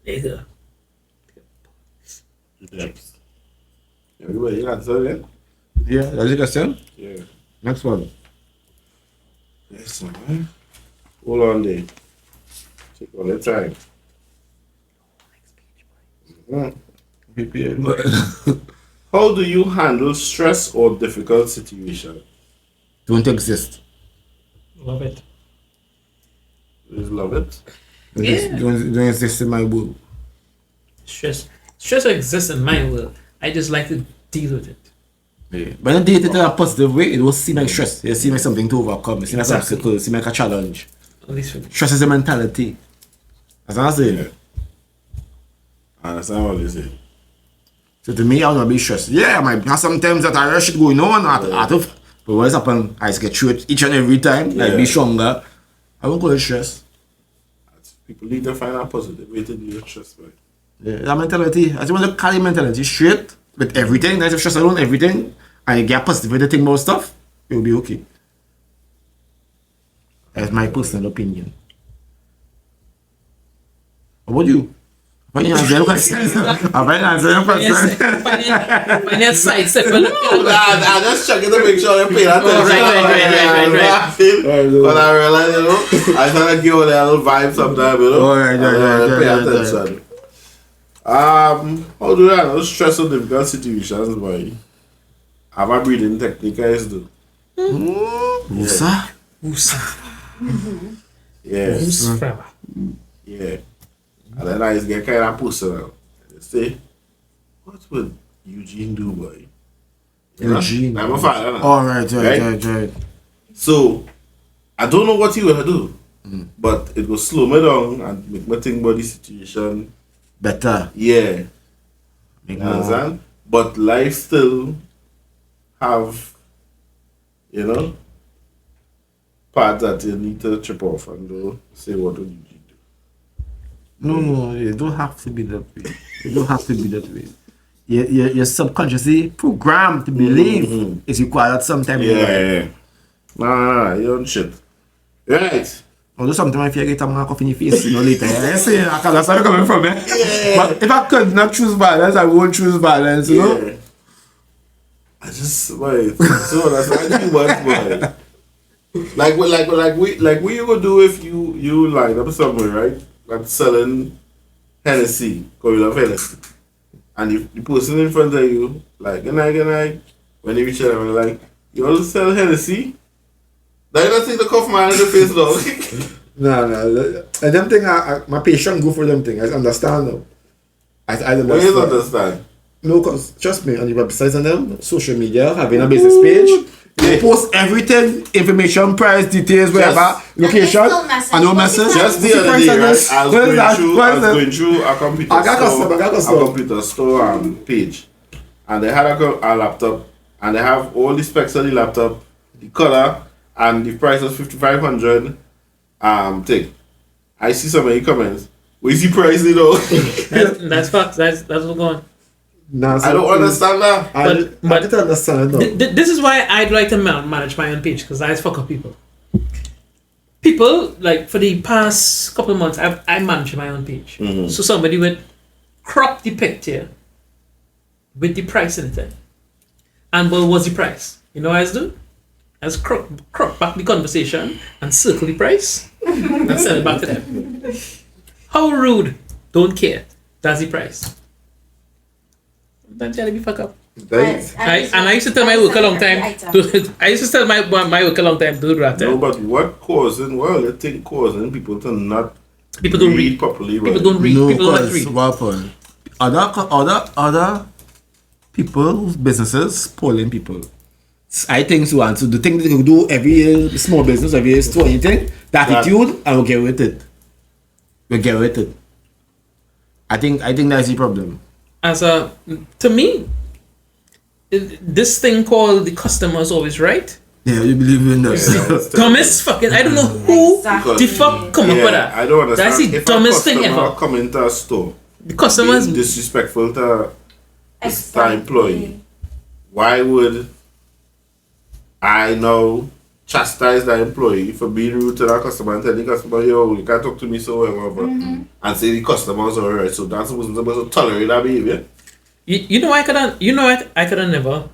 nigga. Depths. Everybody, you answer that? Yeah, that's the question. Yeah. Next one. Yes, man. Hold on there. Take all the time. How do you handle stress or difficult situation? Don't exist. Love it. You just love it. Yeah. Don't exist in my world. Stress exists in my world. I just like to deal with it. Yeah. But when you date it in a positive way, it will seem like stress. It seems like something to overcome. It seems like an Exactly. obstacle. It seems like a challenge. At least for me. Stress is a mentality. That's what I'm saying. Yeah. I understand what you say. So to me, I want to be stressed. Yeah, I might have sometimes that I shit going on out of. But what's happened, I just get through it each and every time. Like Yeah. be stronger. I won't call it stress. People need to find a positive way to deal with stress, boy. Yeah, that mentality. I just want to carry mentality straight with everything. That's if stress alone, everything. And you get a positive way to think about stuff, you'll be okay. That's my personal opinion. What about you? When you answer your question, I answer your question. Finance side step. I just checking to make sure they pay attention. Right. But I realize, you know, I try to give a little vibe sometimes, you know. Right. Pay attention. How do I handle stress or difficult situations, boy? Have a breathing technique, guys do. Musa? Yes. Forever. Yeah. And then I just get kind of personal. They say, what would Eugene do, boy? You know? Eugene. I'm a father now. All right. So, I don't know what he will do, but it will slow me down and make me think about the situation. Better. Yeah. Make You more. understand? But life still have, you know, parts that you need to chip off and do, say what would you do. No, it don't have to be that way. It don't have to be that way. You're subconsciously programmed to believe it's required sometime in your life. Yeah. Nah, you don't shit. Right. Although sometimes if you get a mark off in your face, you know, later, I say, that's where I'm coming from, eh? But if I could not choose violence, I won't choose violence, you know? Yeah. I just, boy, so that's like too much, boy. Like what you gonna do if you line up somewhere, right? Like selling Hennessy, cause you love Hennessy. And the person in front of you, like, good night, when they reach out, they're like, you want to sell Hennessy? Now you don't think the cough man in the face, though. No. And them thing, my patient go for them thing. I understand them. I understand. What you understand? No, because trust me, on the websites and them, social media, having a business page, they post everything, information, price, details, wherever, location, and no message. Just the other day, right? I was going through a computer store page, and they had a laptop, and they have all the specs of the laptop, the color, and the price was 5,500. Thing. I see some of the comments. Where's the price, you know? That's facts. That's what's going on. Nah, I don't understand that. I don't understand it, though. This is why I'd like to manage my own page, because I fuck up people. People, like, for the past couple of months, I manage my own page. So somebody would crop the picture with the price in it. And what was the price? You know what I was doing? I was crop back the conversation and circle the price and send it back to them. How rude. Don't care. That's the price. Don't tell me fuck up. Right? I used to tell my work a long time. I used to tell my work a long time. Do that. No, but what causing? Well, the thing causing people to not People don't read. properly. People right? don't read. No, People don't like to because read. what happened? Other people's businesses spoiling people. I think so, and so the thing that you do every year, small business, every year, store anything, the attitude, and we'll get with it. We'll get with it. I think that's the problem. To me, this thing called the customer is always right. Yeah, you believe in that. that's Dumbest fucking. I don't know who Exactly. the fuck come up with that. I don't understand. That's the If dumbest a thing customer ever. come into a store, The customers. being disrespectful to the Exactly. employee, why would I now chastise the employee for being rude to that customer and tell the customer, yo, you can't talk to me so well, whatever, and say the customer's alright? So that wasn't supposed to tolerate that behavior. You know I couldn't. You know what? I couldn't never.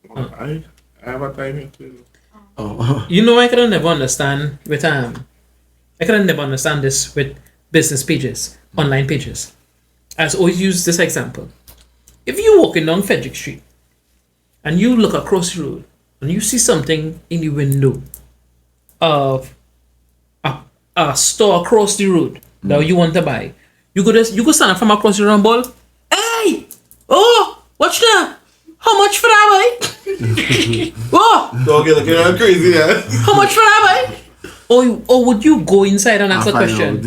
45. I have a time here too. Oh. You know I couldn't never understand with I couldn't never understand this with business pages, online pages. I always use this example. If you're walking down Frederick Street and you look across the road and you see something in the window of a store across the road that you want to buy, you go stand up from across the road and bawl, hey, oh, watch that. How much for that, boy? Oh, Don't get looking crazy, yeah. how much for that, boy? Or would you go inside and ask a question?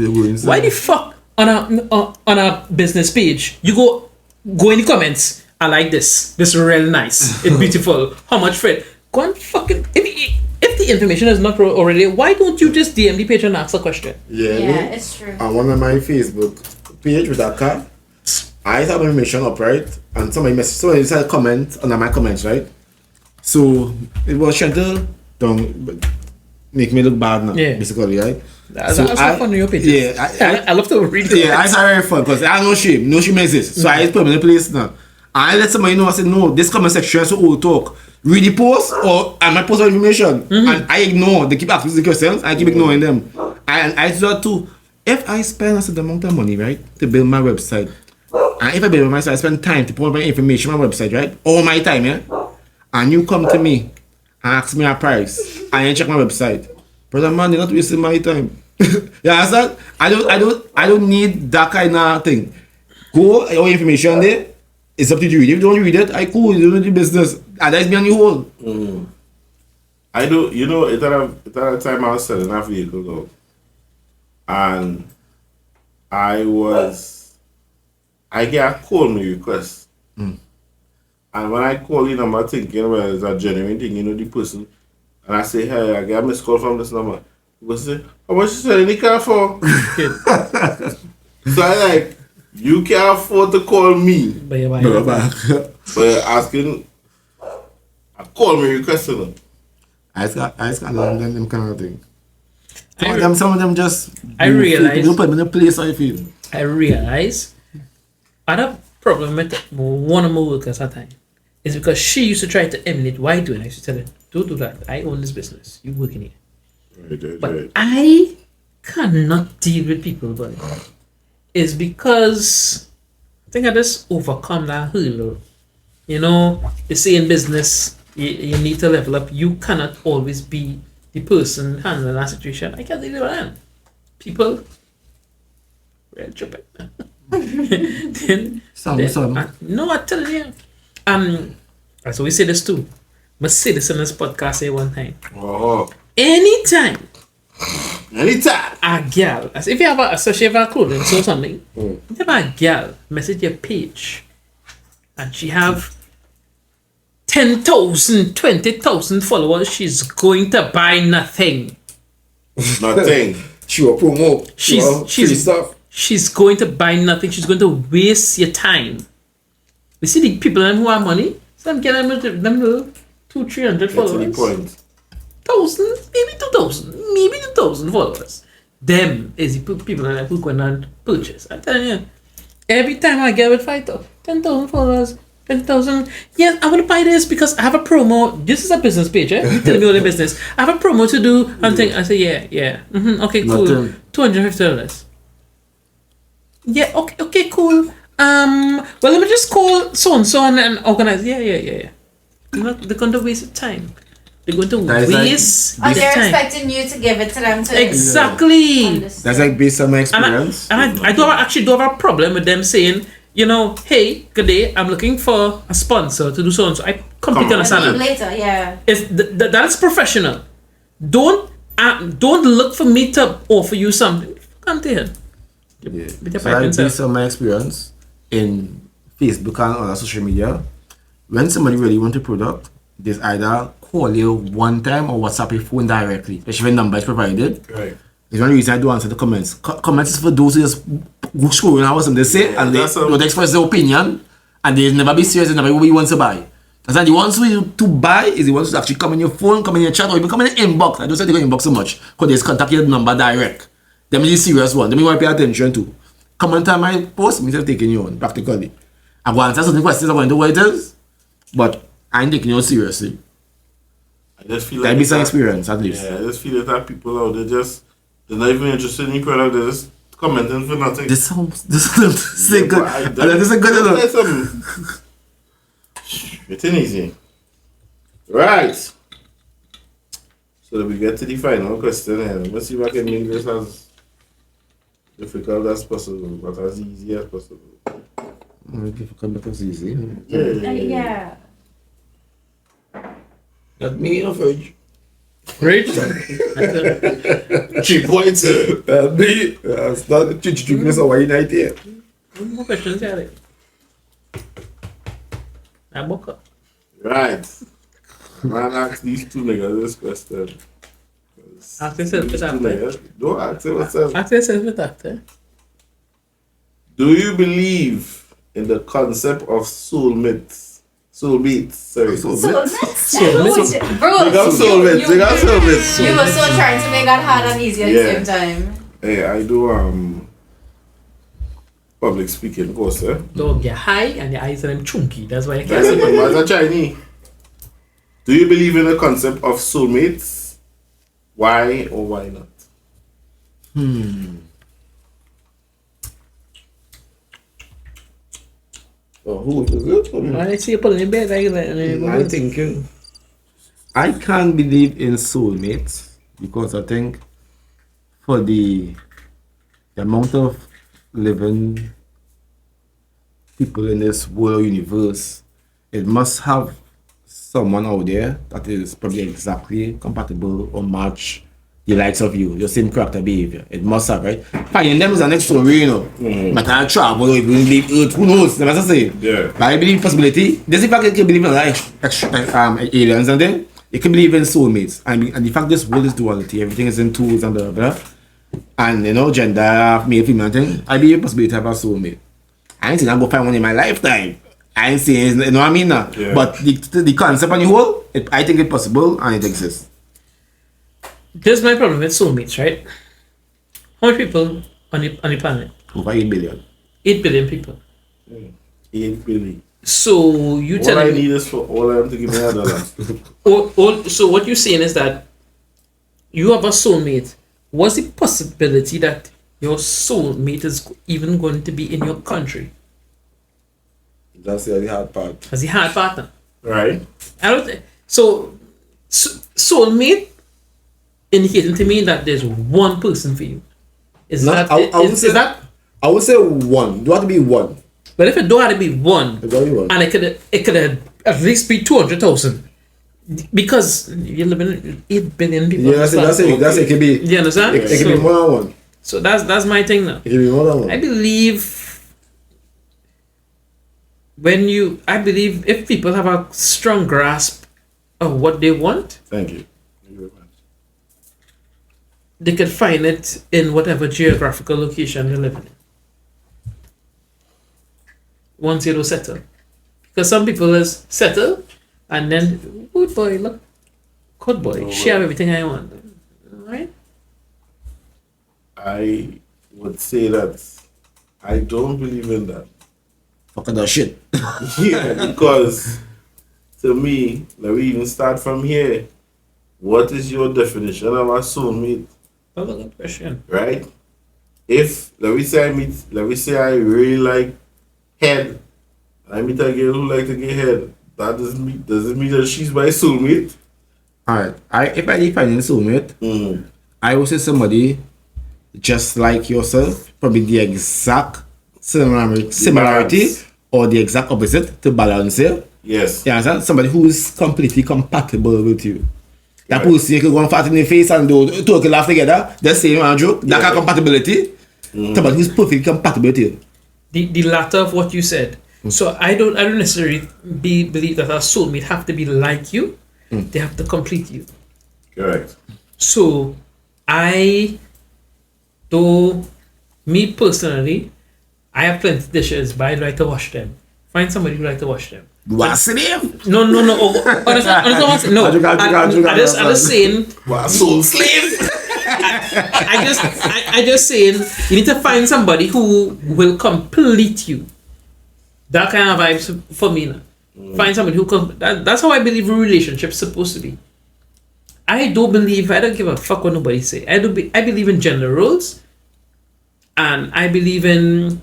Why the fuck on a business page you go in the comments? I like this. This is real nice. It's beautiful. How much for it? Go and fucking if the information is not already, why don't you just DM the page and ask a question? Yeah, It's true. on one of my Facebook page with that car, I have information up, right? And somebody decided to comment under my comments, right? So it was trying to make me look bad now, Yeah. basically, right? That's So fun on your page. Yeah, I love to read it. yeah, I saw very fun because I have no shame exists. So I just put them in a place now. I let somebody know, I said, no, this comment section is so old talk. Read the post or I might post our information. And I ignore, they keep asking the questions, I keep ignoring them. And I do that too. If I spend a certain amount of money, right, to build my website, and if I build my website, I spend time to put my information on my website, right? All my time, yeah? And you come to me and ask me a price, and you check my website. Brother man, you're not wasting my time. You understand? I don't need that kind of thing. Go, all information there. It's up to you. If you don't read it, I cool, you don't do business. And that's me on your hold. I do, you know, at that time I was selling a vehicle though. And I get a call me request. And when I call the number thinking, well, it's a genuine thing, you know, the person. And I say, hey, I get a missed call from this number. He say, how much you selling the car for? So I like, you can't afford to call me. But yeah, No, why? but But you're asking, call me requesting them. I just got them kind of thing. I Some of them just I realize- you put them in a place I feel. I realize I had a problem with one of my workers at the time. It's because she used to try to emulate what I do, and I used to tell her, don't do that. I own this business. You work in here. Right. But I cannot deal with people, but it's because I think I just overcome that hurdle. You know, you see in business, you need to level up. You cannot always be the person handling that situation. I can't deal with that. People, real stupid. Some. No, I'm telling you. So we say this too. I say this in this podcast here one time. Oh, Anytime anytime. a girl, as if you have especially if you have a clothing or something, if you have a girl message your page and she have 10,000, 20,000 followers, she's going to buy nothing. Nothing. She will promote. She's going to buy nothing. She's going to waste your time. You see the people who have money, some get them 200-300 Get to the followers. point. 1,000, maybe 2,000, maybe 2,000 followers. Them is the people that who go and purchase. I'm telling you, every time I get with 10,000 followers, 10,000. Yes, I want to buy this because I have a promo. This is a business page, eh? You tell me all the business. I have a promo to do. I say, yeah. Okay, cool. Nothing. $250. Yeah, okay, cool. Well, let me just call so and so and organize. Yeah. They're going to waste time. They're going to That is like- waste And the they're time. expecting you to give it to them to Exactly. understand. That's like based on my And experience. I do have a problem with them saying, hey, good day, I'm looking for a sponsor to do so and so. I completely Come on. understand And that. later, yeah. That's professional. Don't look for me to offer you something. Come to here. Yeah. With your So pipe like inside. based on my experience in Facebook and other social media, when somebody really want a product, they either call you one time or WhatsApp your phone directly, especially when number is provided. Right. It's one reason I don't answer the comments. Comments is for those who just go scrolling out what something they say and they that's don't express their opinion and they never be serious and never be wants to buy. That's the ones who to buy is the ones who actually come in your phone, come in your chat, or even come in the inbox. I don't say they go inbox so much because they just contact your number direct. Them is the serious one. Them you want to pay attention to. Comment on my post, me just taking you on practically. I go answer certain questions about what it is, but I ain't taking you seriously. I just feel That like be some experience at least. Yeah, I just feel that people out there they're not even interested in your product. They're just commenting for nothing. This sounds good. But I- And this is good enough. That's some- It's easy. Right. So that we get to the final question here. Let's see if I can make this as difficult as possible, but as easy as possible. Difficult because easy. Yeah. Not me in a fridge. Rich? 3 points. Me, it's not the chicken or white night here. One more questions, Charlie. I woke up. Right. Man, ask these two niggas this question. Ask yourself These that, two niggas- Don't ask yourself. Ask yourself with that, eh? Do you believe in the concept of soulmates? Soulmates, sorry. Soulmates? Bro, They got soulmates. They got soulmates. you were so trying to make that hard and easy at Yeah. the same time. Hey, I do public speaking course, eh? Dog, you're high and your eyes are them chunky. That's why I can't That's see. it, but as a Chinese. Do you believe in the concept of soulmates? Why or why not? Oh, who is it? I see you pulling in bed like that. I think I can't believe in soulmates because I think for the amount of living people in this world universe, it must have someone out there that is probably exactly compatible or match the likes of you, your same character behavior. It must have, right? Finding them is an next story, you know. But I travel, it will leave Earth, who knows? Never say. Yeah. But I believe possibility. This is the fact that you can believe in aliens and then you can believe in soulmates. And the fact this world is duality, everything is in tools and blah blah. And you know, gender, male, female thing. I believe in possibility to have a soulmate. I ain't saying I'm gonna find one in my lifetime. I ain't saying, you know what I mean now? Yeah. But the concept on the whole, I think it's possible and it exists. Here's my problem with soulmates, right? How many people on the planet? Over 8 billion. 8 billion people. 8 billion. So you All I telling me, need is for all of them to give me $1. so what you're saying is that you have a soulmate. What's the possibility that your soulmate is even going to be in your country That's the hard part. as a hard partner? Right? I don't think so. Soulmate indicating to me that there's one person for you. Is that is that? I would say one. Do have to be one. But if it don't have to be one, It don't be one. and it could at least be 200,000, because you're living in 8 billion people. Yeah, that's it. That's it. It can be. You understand? It can be more than one. So that's my thing now. It can be more than one. I believe if people have a strong grasp of what they want, Thank you. Thank you very much. they could find it in whatever geographical location they live in. Once you settle. Because some people is settle and then, good boy, look, good boy, No, share everything I want. Right? I would say that I don't believe in that. Fucking that shit. Yeah, because to me, let me even start from here. What is your definition of a soulmate? That's a good question. Right? if let me say I really like head, I meet a girl who like to get head. That doesn't mean that she's my soulmate. Alright. If I define soulmate, I would say somebody just like yourself, probably the exact similarity Balance. or the exact opposite to balance it. Yes. You understand? Somebody who is completely compatible with you. That Right. person you can go and fart in the face and do talk and laugh together. The same and joke. That kind of compatibility. Somebody who's perfectly compatible with you. The latter of what you said. So I don't necessarily believe that a soulmate have to be like you. They have to complete you. Correct. So me personally, I have plenty of dishes, but I like to wash them. Find somebody who like to wash them. What's the name? No. Honestly, no. I just saying. Wow, soul slave. I just saying you need to find somebody who will complete you. That kind of vibes for me now. Find somebody who that's how I believe a relationship's supposed to be. I don't give a fuck what nobody say. I believe in gender roles, and I believe in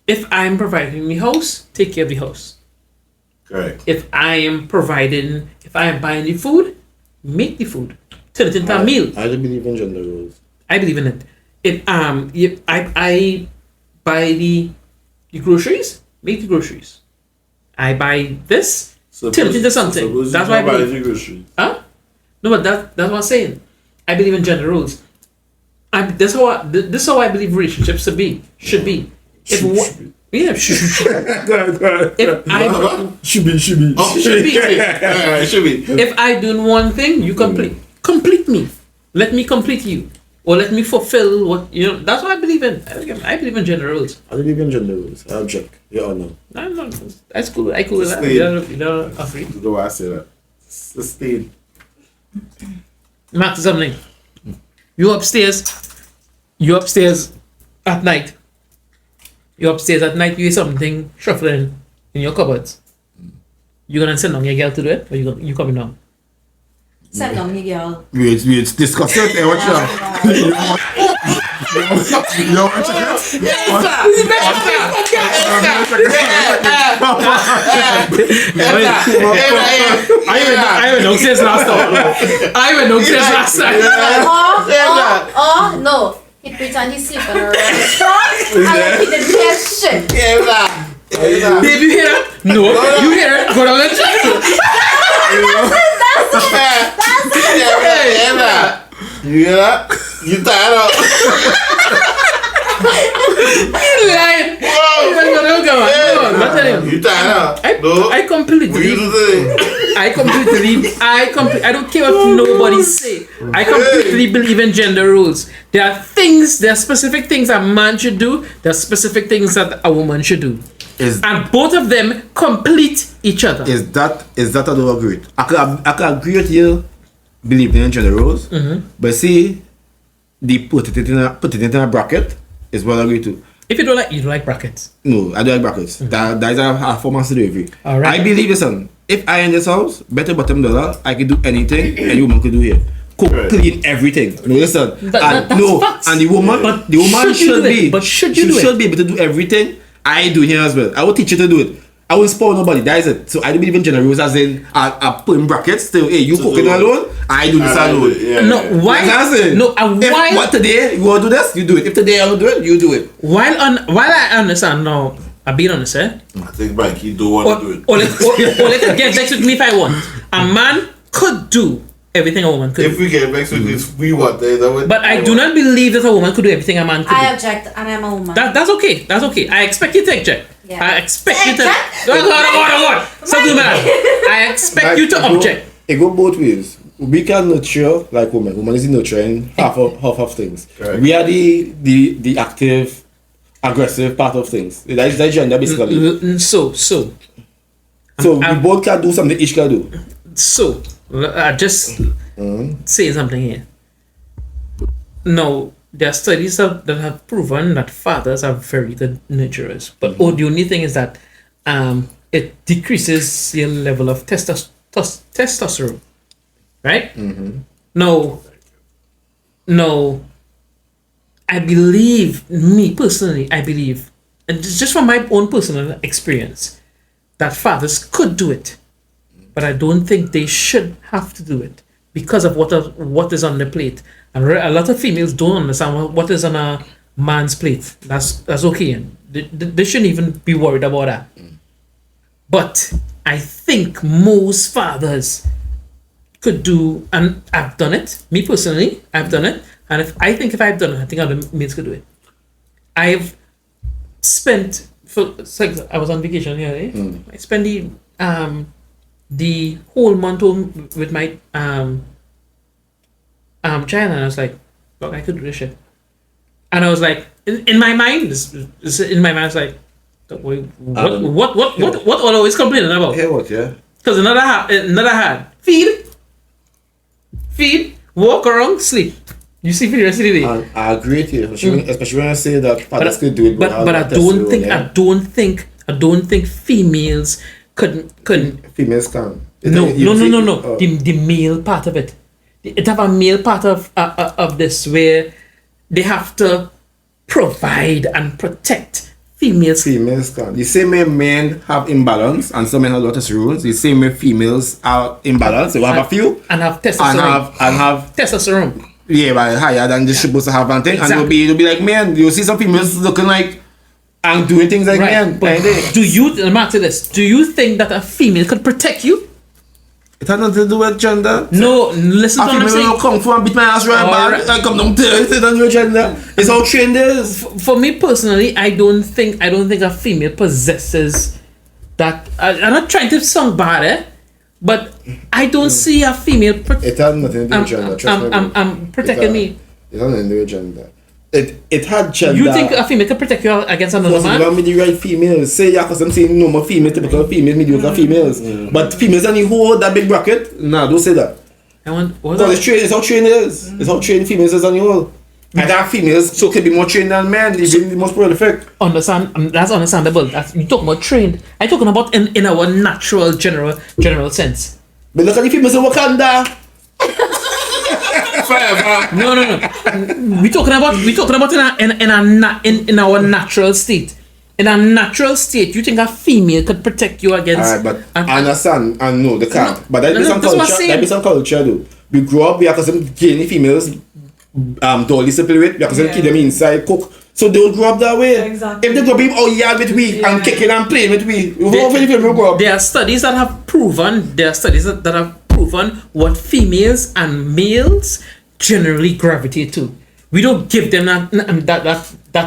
if I'm providing the house, take care of the house. Correct. If I am buying the food, make the food. Turn it into a meal. I don't believe in gender roles. I believe in it. If I buy the groceries, make the groceries. I buy this, turn it into something. That's why I believe. Huh? No, but that's what I'm saying. I believe in gender roles. This is how I believe relationships should be. Should be. If Should be. If I do one thing, you complete me. Let me complete you, or let me fulfill what you know. That's what I believe in. I believe in gender roles. I believe in gender roles. I object. Yeah or no? No, that's cool. I cool with that. You know, agree. The way I say that. Sustain. Max, something. You upstairs at night. You hear something shuffling in your cupboards. You gonna send down your girl to do it, or you coming down? Send down your girl. We discuss it. Hey, watch out. I even know since last time. Or no. He pretend he's sleeping around and like he didn't hear shit. Babe, you hear that? No. You hear it? Go down and check. You hear that? You tired up? You lying. You tired up? I completely I don't care what nobody say. I completely believe in gender roles. There are specific things a man should do. There are specific things that a woman should do. And both of them complete each other. Is that I don't agree with? I can agree with you believing in gender roles, but see, put it in a bracket is what I agree to. If you don't like brackets. No, I don't like brackets. That is a form of slavery. All right. I believe, listen, if I in this house, better bottom dollar, I can do anything any woman could do here. Cook, clean everything. No, listen. That's facts. And the woman should be. But should be able to do everything I do here as well. I will teach you to do it. I will spoil nobody. That is it. So I don't believe in gender roles as in I put in brackets still. Hey, you cooking alone, I do this alone. No, why? No, what today you want to do this, you do it. If today I will do it, you do it. While I understand now, I'm being honest, I think Mikey don't want to do it. Or like get vexed with me if I want. A man could do everything a woman could If do. we get vexed with this, we want that. But I do not believe that a woman could do everything a man could do. I object and I'm a woman. That's okay. That's okay. I expect you to object. Yeah. I expect you to. Object? Hold on. Something bad. I expect you to object. It go both ways. We can nurture like women. Woman is nurturing half of things. Correct. We are the active, aggressive part of things. That is gender basically. So We both can do something each can do. So I just say something here. No, there are studies that have proven that fathers are very good nurturers, but the only thing is that it decreases your level of testosterone, right? No. I believe, me personally, I believe, and just from my own personal experience, that fathers could do it, but I don't think they should have to do it because of what is on the plate. And a lot of females don't understand what is on a man's plate. That's okay. And they shouldn't even be worried about that. But I think most fathers could do, and I've done it. Me personally, I've done it. And if I've done it, I think other males could do it. I've spent, it's like I was on vacation here. I spent the whole month home with my child, and I was like, look, I could do this shit. And I was like, in my mind, I was like, what all always complaining about? Hear what, yeah? Because another hand, feed, walk around, sleep. You see for the rest of the day. I agree with you, especially when I say that fathers could do it. But I don't think females couldn't. Females can. No. The male part of it. It have a male part of this where they have to provide and protect females. Females can. The same way men have imbalance and some men have lotus rules, the same way females are imbalanced. They have a few. And have testosterone. And have testosterone. Yeah, but higher than they're supposed to have and thing. Exactly. And it'll be like men. You see some females looking like and doing things like men. But let me ask you this. Do you think that a female could protect you? It has nothing to do with gender. No, listen to what I'm saying. Will come from and beat my ass right back. I come down to it. It doesn't do with gender. It's how trained it is. For me personally, I don't think a female possesses that. I'm not trying to sound bad, but I don't see a female. It has nothing to do with gender. I'm protecting me. It has nothing to do with gender. It had gender. You think a female can protect you against another man? Because the right females. Say yeah, because I'm saying no more females, typical females, mediocre females. But females only hold that big bracket. Nah, don't say that. It's how trained it is. It's how trained females is on the whole. And that females so can be more trained than men, even the most prolific. That's understandable. You talking about trained. I'm talking about in our natural general sense. But look at the females in Wakanda. Forever. No. We talking about in our natural state. In our natural state, you think a female could protect you against? Alright, but I understand and no, they can't. But that be some culture though. We grow up, we have some gay females dolly simply with, we have some keep them inside, cook. So they will grow up that way. Exactly. If they grow up all yard with we and kicking and playing with we, there are studies that have proven what females and males generally gravitate to. We don't give them that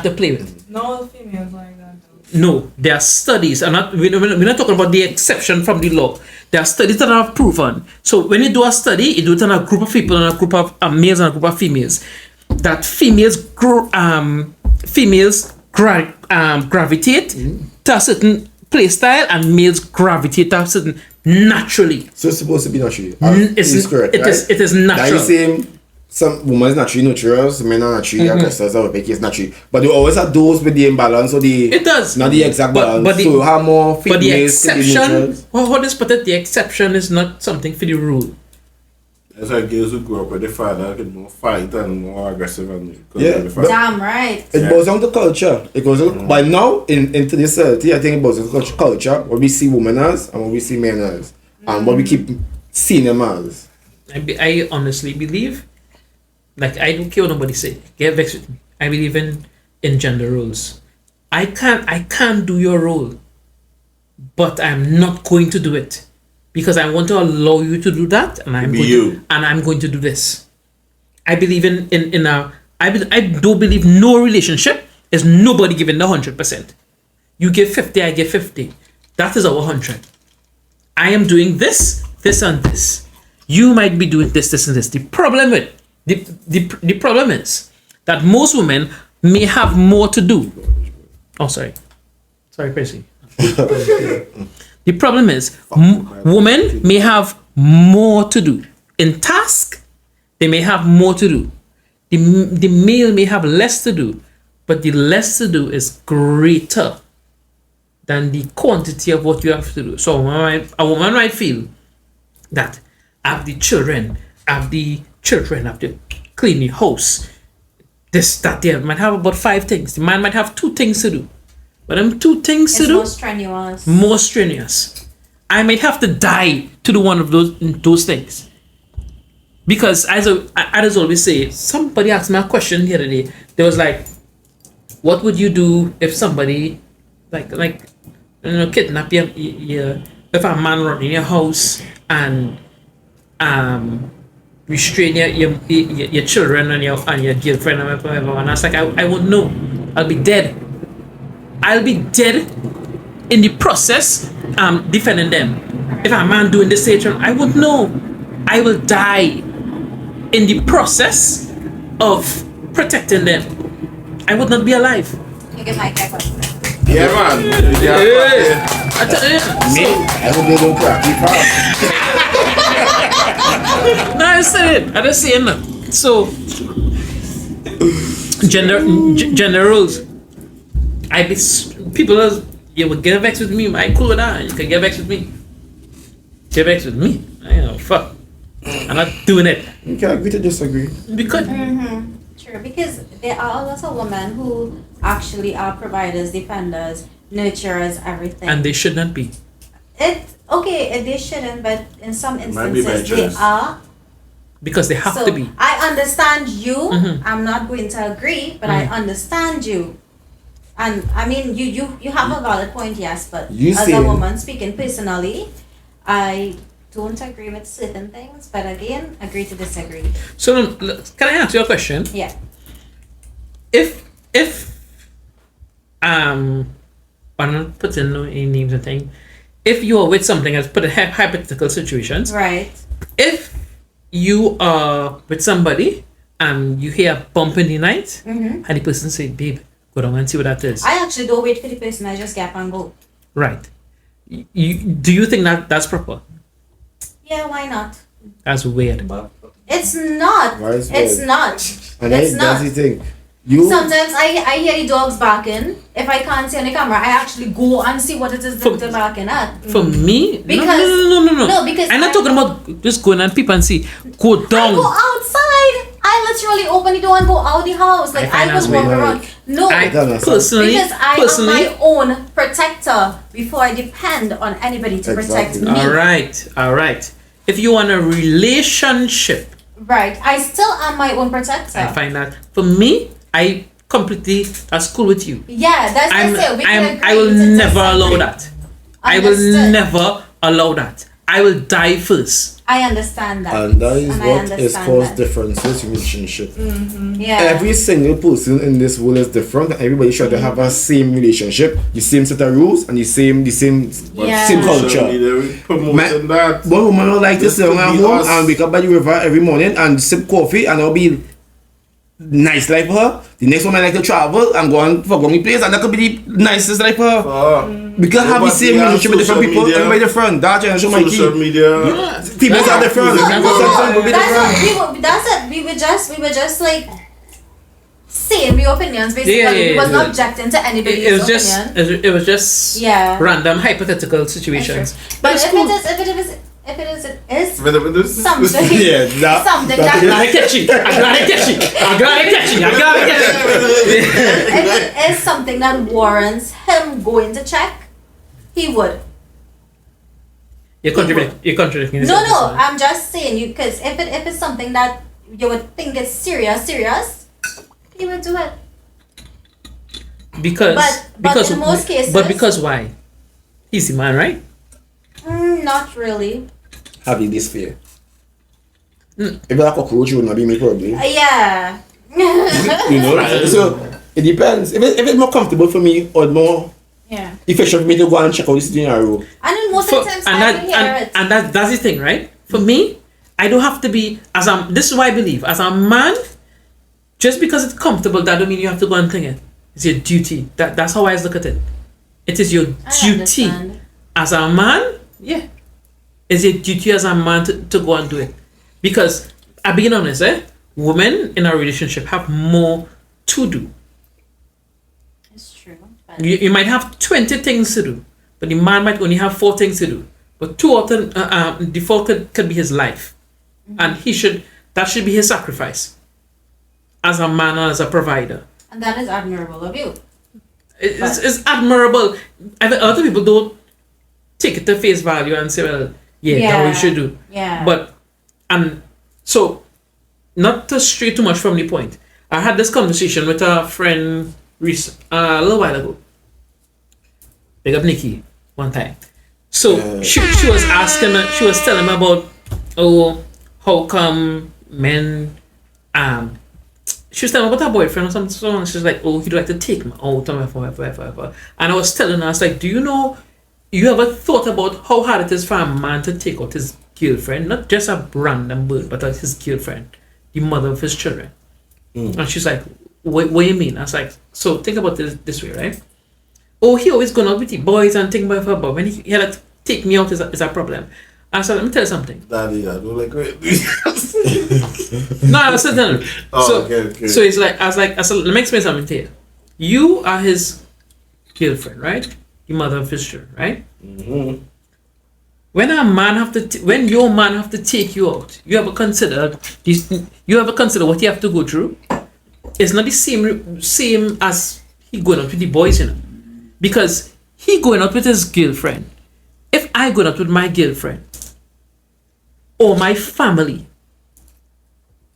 to play with. No females like that. No, there are studies, and we're not talking about the exception from the law. There are studies that have proven. So when you do a study, you do it on a group of people, and a group of males and a group of females. That females gravitate to a certain play style, and males gravitate to a certain naturally. So it's supposed to be naturally. It is natural. That same. Some women naturally nurturers, men are naturally aggressors, or it's naturally. But you always have those with the imbalance or the. It does. Not the exact balance. But so you have more females. But the exception. How does put it? The exception is not something for the rule. That's like girls who grew up with the father get more fight and more aggressive and Damn right. It goes on to culture. It goes on, but now into this society, I think it goes on to culture, what we see women as and what we see men as. And what we keep seeing them as. I honestly believe, like, I don't care what nobody say. Get vexed with me. I believe in gender roles. I can't do your role, but I'm not going to do it because I want to allow you to do that, and I'm going to do this. I believe I don't believe no relationship is nobody giving the 100%. You give 50, I give 50. That is our 100. I am doing this, and this. You might be doing this, and this. The problem is that most women may have more to do. Oh, sorry, Preziam. The problem is women may have more to do in task. They may have more to do. The male may have less to do, but the less to do is greater than the quantity of what you have to do. So a woman might feel that I have the children, I have to clean the house, this, that, there. Might have about 5 things. The man might have 2 things to do. But them 2 things to It's do, more strenuous. more strenuous. I might have to die to do one of those things. Because as I just always say, somebody asked me a question the other day. They was like, what would you do if somebody kidnap you, if a man run in your house and restrain your children and your girlfriend and whatever? And I was like, I wouldn't know. I'll be dead. I'll be dead in the process defending them. If a man doing this situation, I wouldn't know. I will die in the process of protecting them. I would not be alive. You get my cap. Yeah, man. I tell you, I hope they don't crack the no, I said it. I just say it. So, gender roles. People you would get vexed with me. I cool with that. You can get vexed with me. Get vexed with me. I don't know. Fuck. I'm not doing it. You can agree to disagree. Because True, because there are a lot of women who actually are providers, defenders, nurturers, everything. and they should not be. They shouldn't, but in some Might be by instances they choice. are. Because they have So to be. I understand you. Mhm. I'm not going to agree, but I understand you. And I mean, you have a valid point, yes. But You as a saying- woman speaking personally, I don't agree with certain things. But again, agree to disagree. So can I ask you a question? Yeah. If I'm not putting no any names and thing. If you are with something, let's put a hypothetical situations. Right. If you are with somebody and you hear a bump in the night, Mm-hmm. and the person say, "Babe, go down and see what that is." I actually don't wait for the person. I just get up and go. Right. Do you think that's proper? Yeah, why not? That's weird. It's not. Why is It's it? not. And It's that's not. the thing. You Sometimes I hear the dogs barking. If I can't see on the camera, I actually go and see what it is that they're barking at. For me, Because- no. No, because I'm not I- talking about just going and people and see. Go I down. go outside. I literally open the door and go out the house. Like I find I would that's walk weird. around. No, I don't understand. personally, because I am personally, my own protector before I depend on anybody to protect Exactly. me. all right. If you want a relationship, Right. I still am my own protector. I find that for me, I completely that's cool with you. Yeah, that's I'm, the we can agree I will to never allow disagree. that. I will Understood. never allow that. I will die first. I understand that. and that is And I what is understand caused that. differences in relationship. Yeah. Every single person in this world is different. And everybody should have a same relationship, the same set of rules, and the same Yeah. same Social culture. media, we promoting that. One woman would like to Just sit to at be home us. and wake up by the river every morning and sip coffee, and it'll be nice life for her. The next woman like to travel and go on for going place, and that could be the nicest life for her. We can have the But same we have relationship with different social people. media. Everybody different. That generation might Social keep. media. People are different. No, People will be that's different. it. We were just like saying your opinions basically. Yeah, We wasn't yeah. objecting to anybody's It was just opinion. it was just Yeah. random hypothetical situations. But it's if cool. it is something, Yeah, that- something that I is- gotta catch you. I gotta catch you. I gotta catch you. I gotta catch you. if it is something that warrants him going to check, he would. You're contradicting. No, I'm just saying you because if it's something that you would think is serious, he would do it. Because But in most cases- But because why? He's the man, right? Not really. Have you this fear? If you're a cockroach, you would not be me probably. Yeah. You know? So it depends. If it's more comfortable for me or more Yeah. efficient for me to go and check out the scenario. And in most of the times, I will hear it. and that's the thing, right? For me, I don't have to be this is why I believe as a man, just because it's comfortable, that don't mean you have to go and cling it. It's your duty. That's how I look at it. It is your I duty understand. as a man. Yeah, it's your duty as a man to go and do it. Because I'm being honest, women in a relationship have more to do. It's true. But You might have 20 things to do, but the man might only have 4 things to do. But too often, the 4 could be his life, and that should be his sacrifice. as a man and as a provider. And that is admirable of you. It's admirable. Other people don't take it to face value and say, well, that's what we should do. Yeah. But, and so, not to stray too much from the point, I had this conversation with a friend a little while ago. Big up Nikki one time. So she was asking, she was telling me about, how come men, she was telling me about her boyfriend or something. So she's like, he'd like to take me out and whatever. And I was telling her, I was like, do you know, you ever thought about how hard it is for a man to take out his girlfriend, not just a random bird, but his girlfriend, the mother of his children? And she's like, what do you mean? I was like, so think about this way, right? He always going out with the boys and think about her, but when he had to take me out is a problem. I said, let me tell you something. Daddy, I don't like it. No, I said no. Okay. So it's like, I said, let me explain something to you. You are his girlfriend, right? The mother of his children, right? Mm-hmm. When your man have to take you out, you ever consider what you have to go through? It's not the same as he going out with the boys, you know. Because he going out with his girlfriend. If I going out with my girlfriend or my family,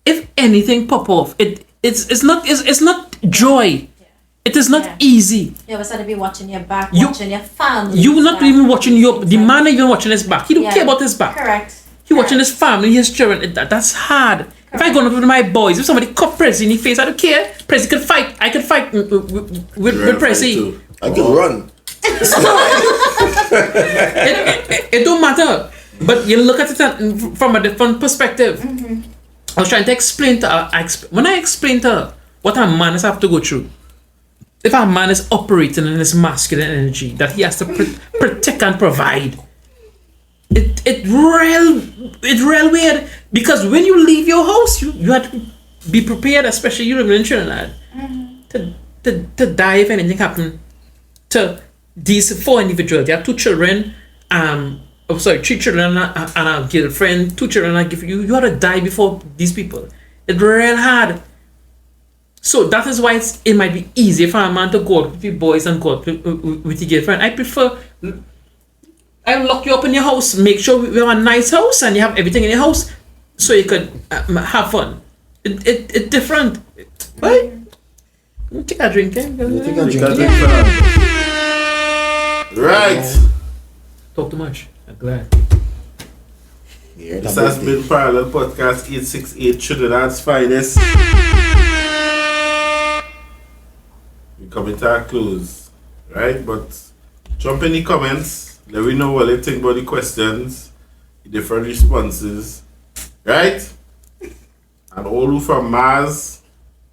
if anything pop off, it's not joy. It is not easy. You ever said to be watching your back, watching your family. You not even watching the man even watching his back. He don't care about his back. Correct. He watching his family, his children. That's hard. Correct. If I go out with my boys, if somebody cut Prezi in the face, I don't care. Prezi can fight. I can fight with Prezi. I can run. It don't matter. But you look at it from a different perspective. Mm-hmm. I was trying to explain to her. When I explained to her what a man has have to go through, if a man is operating in his masculine energy that he has to protect and provide, it's real weird. Because when you leave your house, you have to be prepared, especially you living in Trinidad, to die if anything happens to these 4 individuals. They have 2 children, 3 children and a girlfriend, 2 children and a girlfriend. You have to die before these people. It's real hard. So that is why it might be easier for a man to go out with the boys and go out with the girlfriend. I prefer, I lock you up in your house, make sure we have a nice house and you have everything in your house so you could have fun. It's different. Right? Take a drink, eh? Right. Talk too much. I'm glad. This has been Parallel Podcast 868 Trinidad's Finest. We coming to our close, right? But jump in the comments. Let me know what you think about the questions, the different responses, right? And all who from Mars,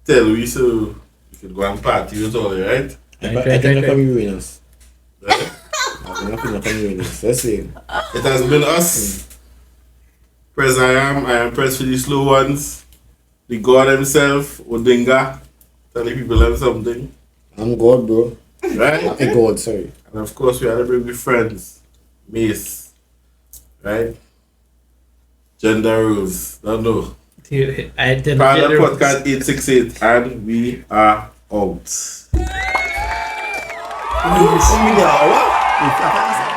tell we so you can go and party with all, right? I cannot come ruin us. Right? I cannot come ruin us. Let's see. It has been us. Preziam, I am pressed for the slow ones. The God himself, Odinga. Tell the people them something. I'm God, bro. Right? I'm a God, sorry. And of course, we had to bring the friends. Mace. Right? Gender rules. Don't know. Parallel Podcast 868. And we are out. What?